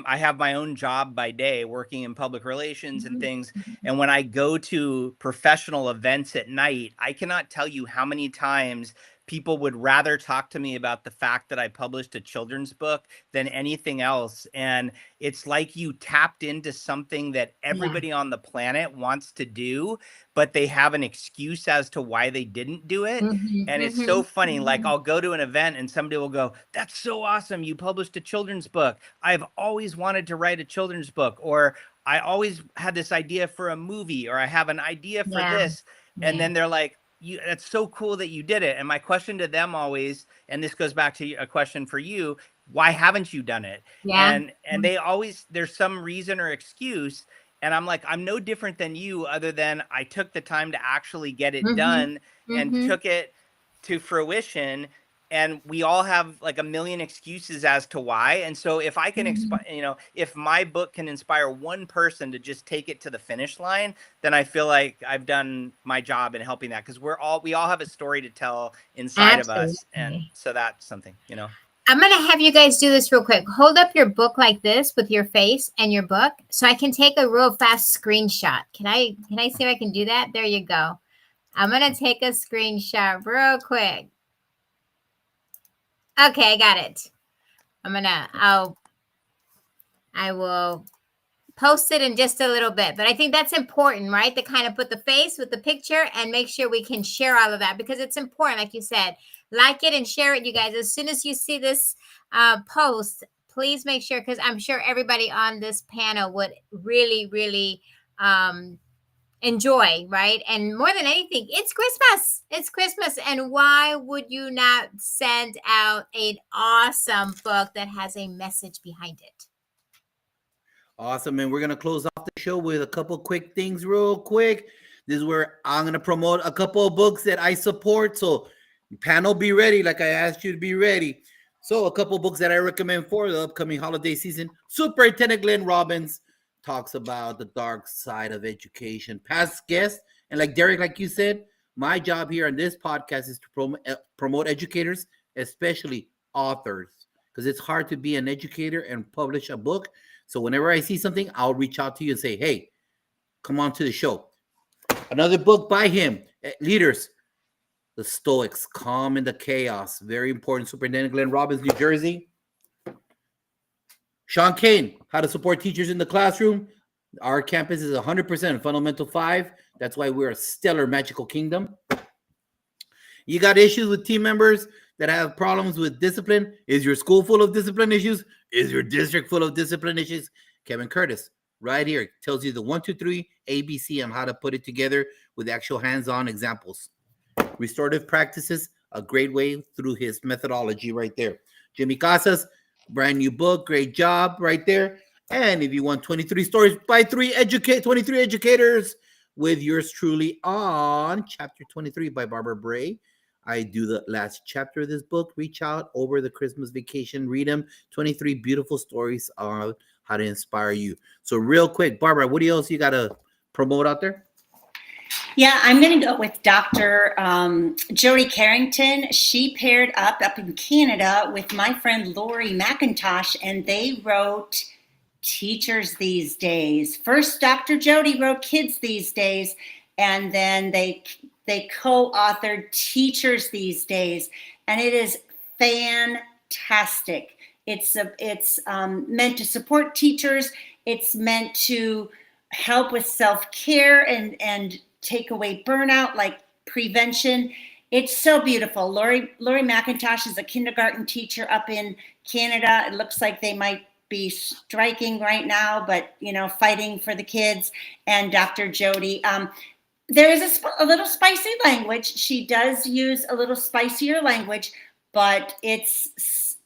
have my own job by day working in public relations and things. And when I go to professional events at night, I cannot tell you how many times people would rather talk to me about the fact that I published a children's book than anything else. And it's like you tapped into something that everybody on the planet wants to do, but they have an excuse as to why they didn't do it. And it's so funny. Like, I'll go to an event and somebody will go, "That's so awesome. You published a children's book. I've always wanted to write a children's book," or "I always had this idea for a movie," or "I have an idea for this." And then they're like, "That's so cool that you did it." And my question to them always, and this goes back to a question for you, why haven't you done it? And they always, there's some reason or excuse. And I'm like, I'm no different than you, other than I took the time to actually get it Mhm. done and Mhm. took it to fruition. And we all have like a million excuses as to why. And so if I can, if my book can inspire one person to just take it to the finish line, then I feel like I've done my job in helping that, because we all have a story to tell inside of us. And Absolutely. so that's something, I'm going to have you guys do this real quick. Hold up your book like this with your face and your book so I can take a real fast screenshot. Can I see if I can do that? There you go. I'm going to take a screenshot real quick. Okay, I got it. I will post it in just a little bit, but I think that's important, right? To kind of put the face with the picture and make sure we can share all of that, because it's important. Like you said, like it and share it, you guys. As soon as you see this post, please make sure, because I'm sure everybody on this panel would really, really enjoy, right? And more than anything, it's Christmas. It's Christmas. And why would you not send out an awesome book that has a message behind it? Awesome. And we're going to close off the show with a couple quick things real quick. This is where I'm going to promote a couple of books that I support. So panel, be ready. Like I asked you to be ready. So a couple of books that I recommend for the upcoming holiday season. Superintendent Glenn Robbins talks about the dark side of education. Past guest, and like Derek, like you said, my job here on this podcast is to promote educators, especially authors, because it's hard to be an educator and publish a book. So whenever I see something, I'll reach out to you and say, hey, come on to the show. Another book by him, Leaders, The Stoics, Calm in the Chaos. Very important. Superintendent Glenn Robbins, New Jersey. Sean Kane, How to Support Teachers in the Classroom. Our campus is 100% Fundamental 5. That's why we're a stellar magical kingdom. You got issues with team members that have problems with discipline? Is your school full of discipline issues? Is your district full of discipline issues? Kevin Curtis, right here, tells you the 1, 2, 3 ABC on how to put it together with actual hands-on examples. Restorative practices, a great way through his methodology right there. Jimmy Casas, brand new book, great job right there. And if you want 23 stories by 23 educators with yours truly on chapter 23 by Barbara Bray. I do the last chapter of this book. Reach out over the Christmas vacation. Read them. 23 beautiful stories on how to inspire you. So real quick, Barbara, what else you got to promote out there? Yeah, I'm going to go with Dr. Jody Carrington. She paired up in Canada with my friend Lori McIntosh, and they wrote Teachers These Days. First, Dr. Jody wrote Kids These Days, and then they co-authored Teachers These Days, and it is fantastic. It's meant to support teachers. It's meant to help with self-care and take away burnout, like prevention. It's so beautiful. Lori McIntosh is a kindergarten teacher up in Canada. It looks like they might be striking right now, but fighting for the kids. And Dr. Jody, there is a little spicy language. She does use a little spicier language, but it's,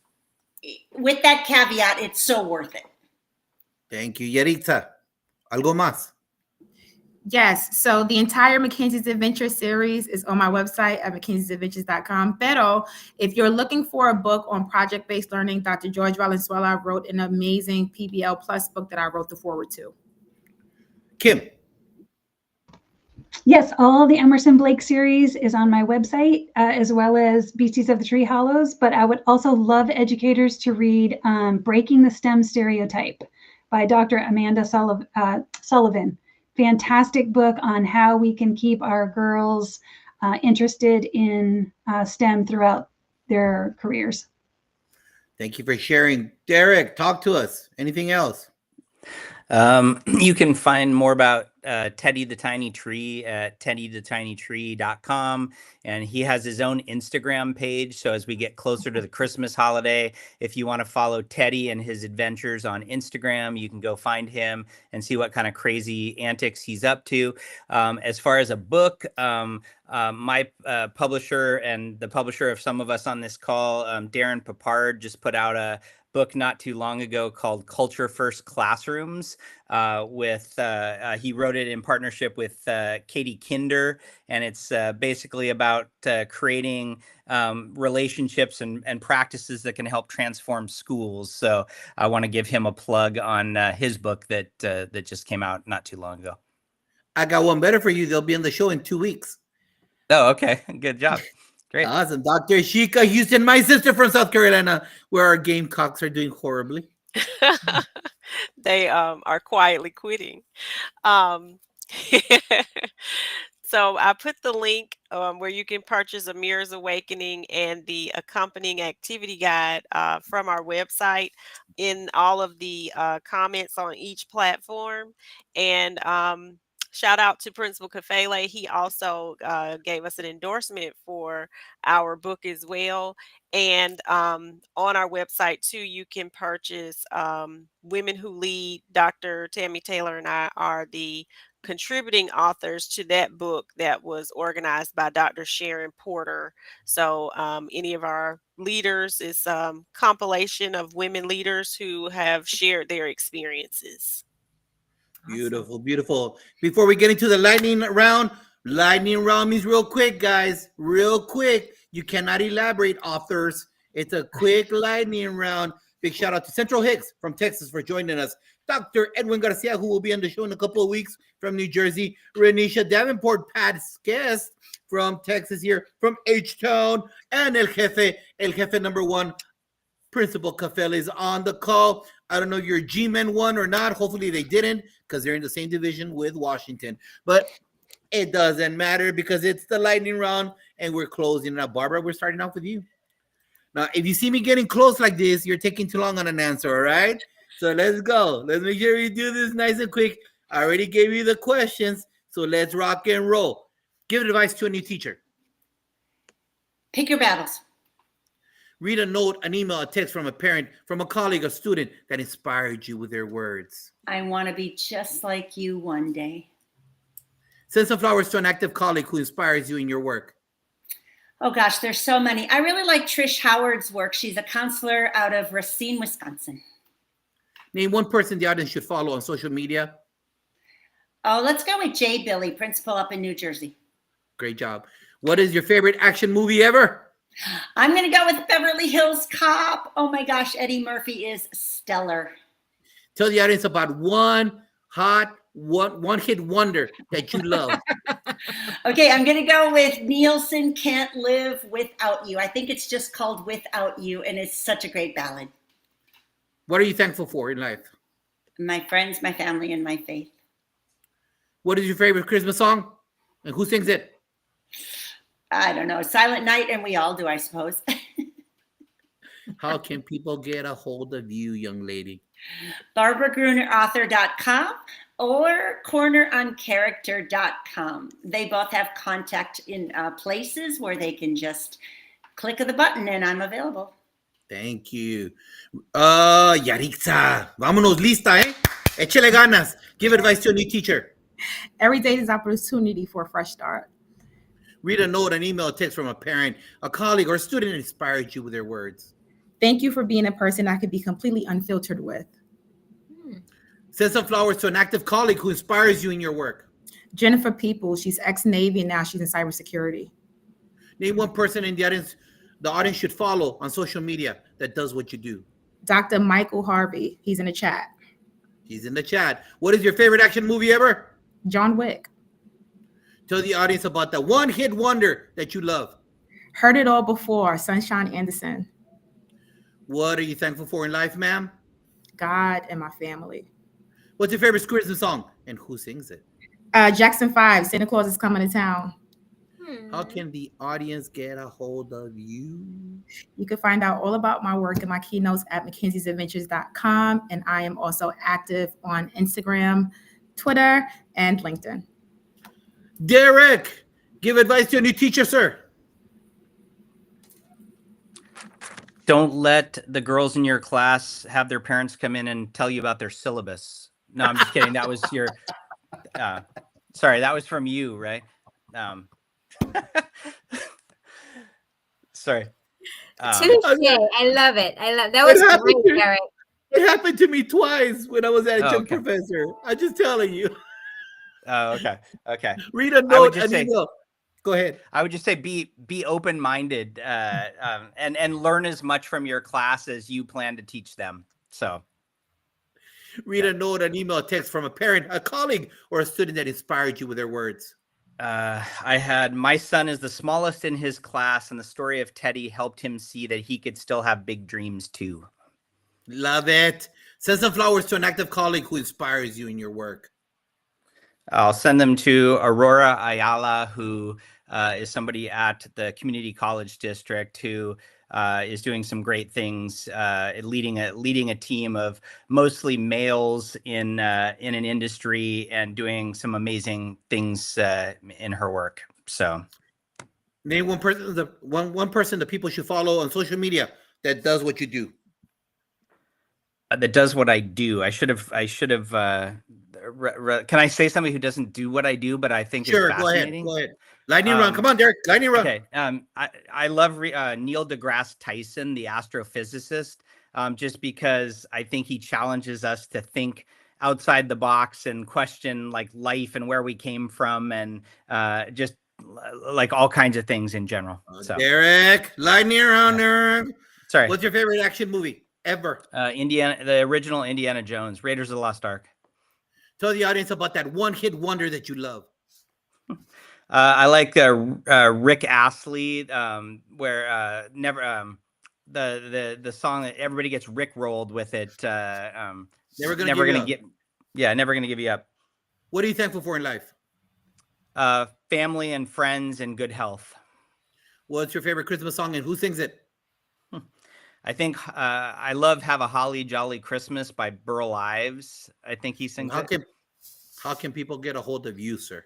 with that caveat, it's so worth it. Thank you, Yeritza. ¿Algo más? Yes. So the entire Mackenzie's Adventure series is on my website at mackenziesadventures.com. Pero if you're looking for a book on project-based learning, Dr. George Valenzuela wrote an amazing PBL Plus book that I wrote the foreword to. Kim. Yes, all the Emerson Blake series is on my website, as well as Beasties of the Tree Hollows. But I would also love educators to read Breaking the STEM Stereotype by Dr. Amanda Sullivan. Fantastic book on how we can keep our girls interested in STEM throughout their careers. Thank you for sharing. Derek, talk to us. Anything else? You can find more about Teddy the Tiny Tree at teddythetinytree.com. And he has his own Instagram page. So as we get closer to the Christmas holiday, if you want to follow Teddy and his adventures on Instagram, you can go find him and see what kind of crazy antics he's up to. As far as a book, my publisher and the publisher of some of us on this call, Darren Papard, just put out a book not too long ago called Culture First Classrooms. He wrote it in partnership with Katie Kinder, and it's basically about creating relationships and practices that can help transform schools. So I want to give him a plug on his book that just came out not too long ago. I got one better for you. They'll be on the show in 2 weeks. Oh, okay. Good job. Great. Awesome. Dr. Shika Houston, my sister from South Carolina, where our Gamecocks are doing horribly. They are quietly quitting. So I put the link where you can purchase Amir's Awakening and the accompanying activity guide from our website in all of the comments on each platform. And shout out to Principal Kafele. He also gave us an endorsement for our book as well. And on our website too, you can purchase Women Who Lead. Dr. Tammy Taylor and I are the contributing authors to that book that was organized by Dr. Sharon Porter. So any of our leaders is compilation of women leaders who have shared their experiences. Beautiful, beautiful. Before we get into the lightning round means real quick, guys. Real quick. You cannot elaborate, authors. It's a quick lightning round. Big shout out to Central Hicks from Texas for joining us. Dr. Edwin Garcia, who will be on the show in a couple of weeks from New Jersey. Renisha Davenport, Pat's guest from Texas here, from H-Town. And El Jefe number one, Principal Kafele is on the call. I don't know if your G-Men won or not. Hopefully they didn't, because they're in the same division with Washington. But it doesn't matter because it's the lightning round and we're closing up. Barbara, we're starting off with you. Now, if you see me getting close like this, you're taking too long on an answer, all right? So let's go. Let's make sure we do this nice and quick. I already gave you the questions, so let's rock and roll. Give advice to a new teacher. Pick your battles. Read a note, an email, a text from a parent, from a colleague, a student that inspired you with their words. I want to be just like you one day. Send some flowers to an active colleague who inspires you in your work. Oh gosh, there's so many. I really like Trish Howard's work. She's a counselor out of Racine, Wisconsin. Name one person the audience should follow on social media. Oh, let's go with Jay Billy, principal up in New Jersey. Great job. What is your favorite action movie ever? I'm going to go with Beverly Hills Cop. Oh my gosh, Eddie Murphy is stellar. Tell the audience about one hit wonder that you love. Okay, I'm going to go with Nielsen, Can't Live Without You. I think it's just called Without You, and it's such a great ballad. What are you thankful for in life? My friends, my family, and my faith. What is your favorite Christmas song? And who sings it? I don't know. Silent Night, and we all do, I suppose. How can people get a hold of you, young lady? BarbaraGrunerAuthor.com or CornerOnCharacter.com. They both have contact in places where they can just click of the button, and I'm available. Thank you. Yaritza, vámonos, lista, eh? Échale ganas. Give advice to a new teacher. Every day is opportunity for a fresh start. Read a note, an email, a text from a parent, a colleague, or a student that inspired you with their words. Thank you for being a person I could be completely unfiltered with. Send some flowers to an active colleague who inspires you in your work. Jennifer People, she's ex-Navy and now she's in cybersecurity. Name one person in the audience should follow on social media that does what you do. Dr. Michael Harvey, he's in the chat. He's in the chat. What is your favorite action movie ever? John Wick. Tell the audience about the one hit wonder that you love. Heard It All Before, Sunshine Anderson. What are you thankful for in life, ma'am? God and my family. What's your favorite Christmas song and who sings it? Jackson 5, Santa Claus is Coming to Town. How can the audience get a hold of you? You can find out all about my work and my keynotes at Mackenzie'sAdventures.com. And I am also active on Instagram, Twitter, and LinkedIn. Derek, give advice to a new teacher, sir. Don't let the girls in your class have their parents come in and tell you about their syllabus. No, I'm just kidding. That was your, sorry, that was from you, right? Sorry. Touche. I love it. That was great, Derek. It happened to me twice when I was Oh, adjunct okay. professor. I'm just telling you. Oh, okay. Okay. Read a I would note, just an say, email. Go ahead. I would just say be open-minded and learn as much from your class as you plan to teach them. So Read a note, an email, a text from a parent, a colleague, or a student that inspired you with their words. I had my son is the smallest in his class, and the story of Teddy helped him see that he could still have big dreams too. Love it. Send some flowers to an active colleague who inspires you in your work. I'll send them to Aurora Ayala, who is somebody at the community college district who is doing some great things, leading a team of mostly males in an industry and doing some amazing things in her work. So, name one person, one person that people should follow on social media that does what you do. That does what I do. I should have. Can I say somebody who doesn't do what I do, but I think is fascinating? Go ahead. Lightning round. Come on, Derek. Lightning round. Okay. I love Neil deGrasse Tyson, the astrophysicist, just because I think he challenges us to think outside the box and question like life and where we came from and just like all kinds of things in general. So, Derek, lightning round. Yeah. Sorry. What's your favorite action movie ever? The original Indiana Jones, Raiders of the Lost Ark. Tell the audience about that one-hit wonder that you love. I like Rick Astley, where the song that everybody gets Rick rolled with it. Never gonna give you up. What are you thankful for in life? Family and friends and good health. What's your favorite Christmas song and who sings it? I think I love "Have a Holly Jolly Christmas" by Burl Ives. I think he sings it. How can people get a hold of you, sir?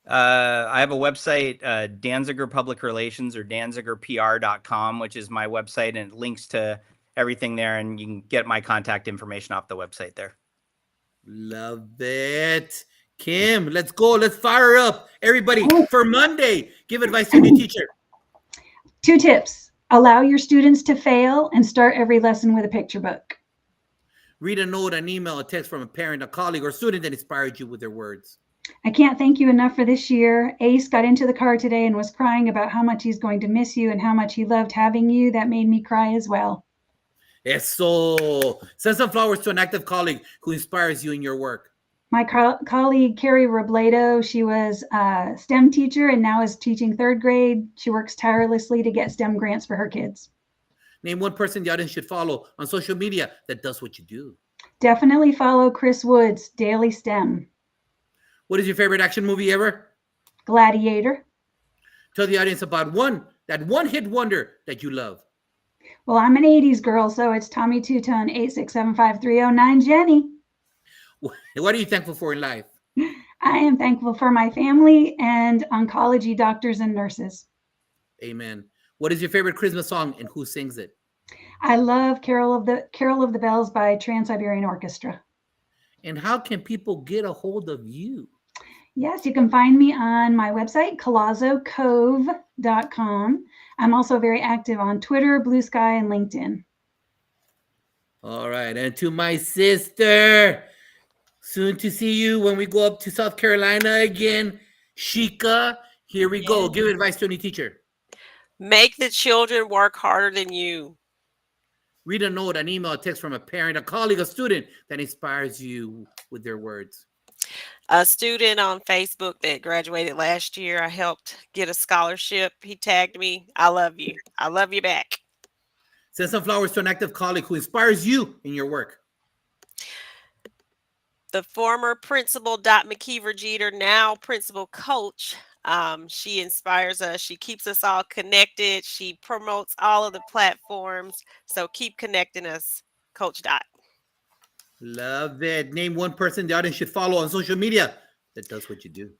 I have a website, Danziger Public Relations or danzigerpr.com, which is my website, and it links to everything there, and you can get my contact information off the website there. Love it. Kim, let's go. Let's fire up. Everybody, for Monday, give advice to a new teacher. 2 tips. Allow your students to fail and start every lesson with a picture book. Read a note, an email, a text from a parent, a colleague, or student that inspired you with their words. I can't thank you enough for this year. Ace got into the car today and was crying about how much he's going to miss you and how much he loved having you. That made me cry as well. Eso. Send some flowers to an active colleague who inspires you in your work. My colleague, Carrie Robledo, she was a STEM teacher and now is teaching 3rd grade. She works tirelessly to get STEM grants for her kids. Name one person the audience should follow on social media that does what you do. Definitely follow Chris Woods, Daily STEM. What is your favorite action movie ever? Gladiator. Tell the audience about that one-hit wonder that you love. Well, I'm an 80s girl, so it's Tommy Two-Tone, 8675309 Jenny. What are you thankful for in life? I am thankful for my family and oncology doctors and nurses. Amen. What is your favorite Christmas song and who sings it? I love Carol of the Bells by Trans-Siberian Orchestra. And how can people get a hold of you? Yes, you can find me on my website, colazzocove.com. I'm also very active on Twitter, Blue Sky, and LinkedIn. All right. And to my sister, soon to see you when we go up to South Carolina again. Shika, here we go. Give advice to any teacher. Make the children work harder than you. Read a note, an email, a text from a parent, a colleague, a student that inspires you with their words. A student on Facebook that graduated last year, I helped get a scholarship. He tagged me. I love you. I love you back. Send some flowers to an active colleague who inspires you in your work. The former principal, Dot McKeever Jeter, now principal coach. She inspires us. She keeps us all connected. She promotes all of the platforms. So keep connecting us, Coach Dot. Love it. Name one person the audience should follow on social media that does what you do.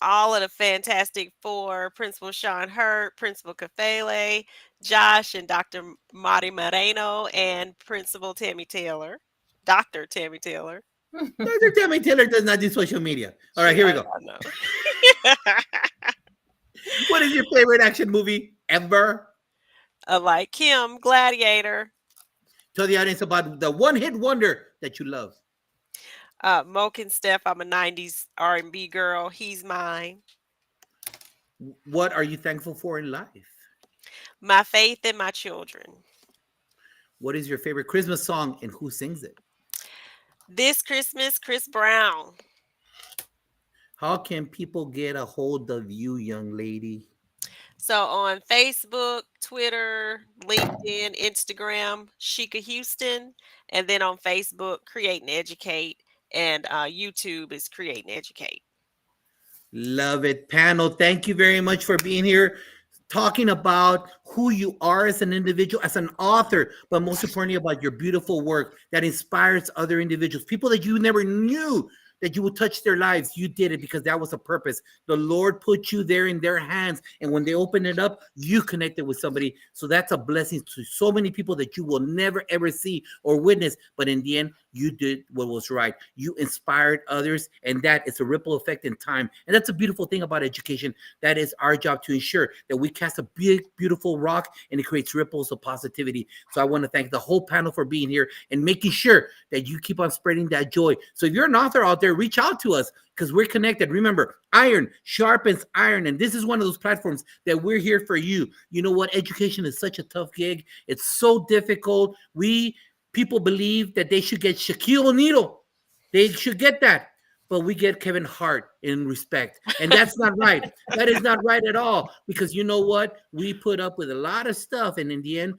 All of the Fantastic Four, Principal Sean Hurt, Principal Kafele, Josh and Dr. Marty Moreno, and Principal Tammy Taylor, Dr. Tammy Taylor. Dr. Tammy Taylor does not do social media. All right, here we go. What is your favorite action movie ever? Like Kim, Gladiator. Tell the audience about the one-hit wonder that you love. Moke and Steph, I'm a 90s R&B girl. He's mine. What are you thankful for in life? My faith and my children. What is your favorite Christmas song and who sings it? This Christmas, Chris Brown. How can people get a hold of you, young lady? So on Facebook, Twitter, LinkedIn, Instagram, Sheikah Houston, and then on Facebook, Create and Educate, and YouTube is Create and Educate. Love it. Panel, thank you very much for being here, talking about who you are as an individual, as an author, but most importantly about your beautiful work that inspires other individuals, people that you never knew that you would touch their lives. You did it because that was a purpose. The Lord put you there in their hands, and when they open it up, you connected with somebody. So that's a blessing to so many people that you will never ever see or witness, but in the end, you did what was right. You inspired others, and that is a ripple effect in time. And that's a beautiful thing about education. That is our job, to ensure that we cast a big, beautiful rock and it creates ripples of positivity. So I want to thank the whole panel for being here and making sure that you keep on spreading that joy. So if you're an author out there, reach out to us because we're connected. Remember, iron sharpens iron. And this is one of those platforms that we're here for you. You know what? Education is such a tough gig. It's so difficult. People believe that they should get Shaquille O'Neal. They should get that. But we get Kevin Hart in respect. And that's not right. That is not right at all. Because you know what? We put up with a lot of stuff. And in the end,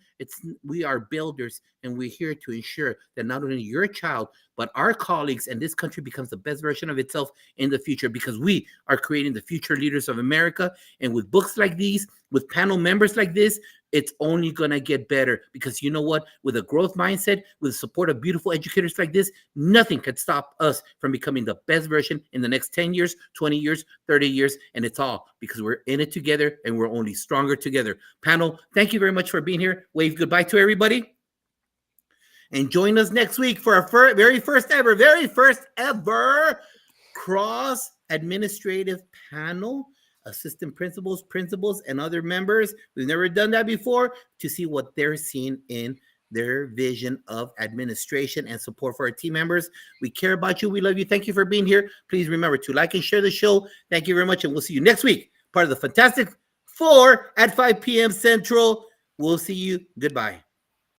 we are builders. And we're here to ensure that not only your child, but our colleagues and this country becomes the best version of itself in the future, because we are creating the future leaders of America. And with books like these, with panel members like this, it's only going to get better, because you know what? With a growth mindset, with the support of beautiful educators like this, nothing can stop us from becoming the best version in the next 10 years, 20 years, 30 years. And it's all because we're in it together and we're only stronger together. Panel, thank you very much for being here. Wave goodbye to everybody. And join us next week for our very first ever cross administrative panel. Assistant principals, and other members. We've never done that before, to see what they're seeing in their vision of administration and support for our team members. We care about you. We love you. Thank you for being here. Please remember to like and share the show. Thank you very much. And we'll see you next week, part of the Fantastic Four at 5 p.m. Central. We'll see you. Goodbye.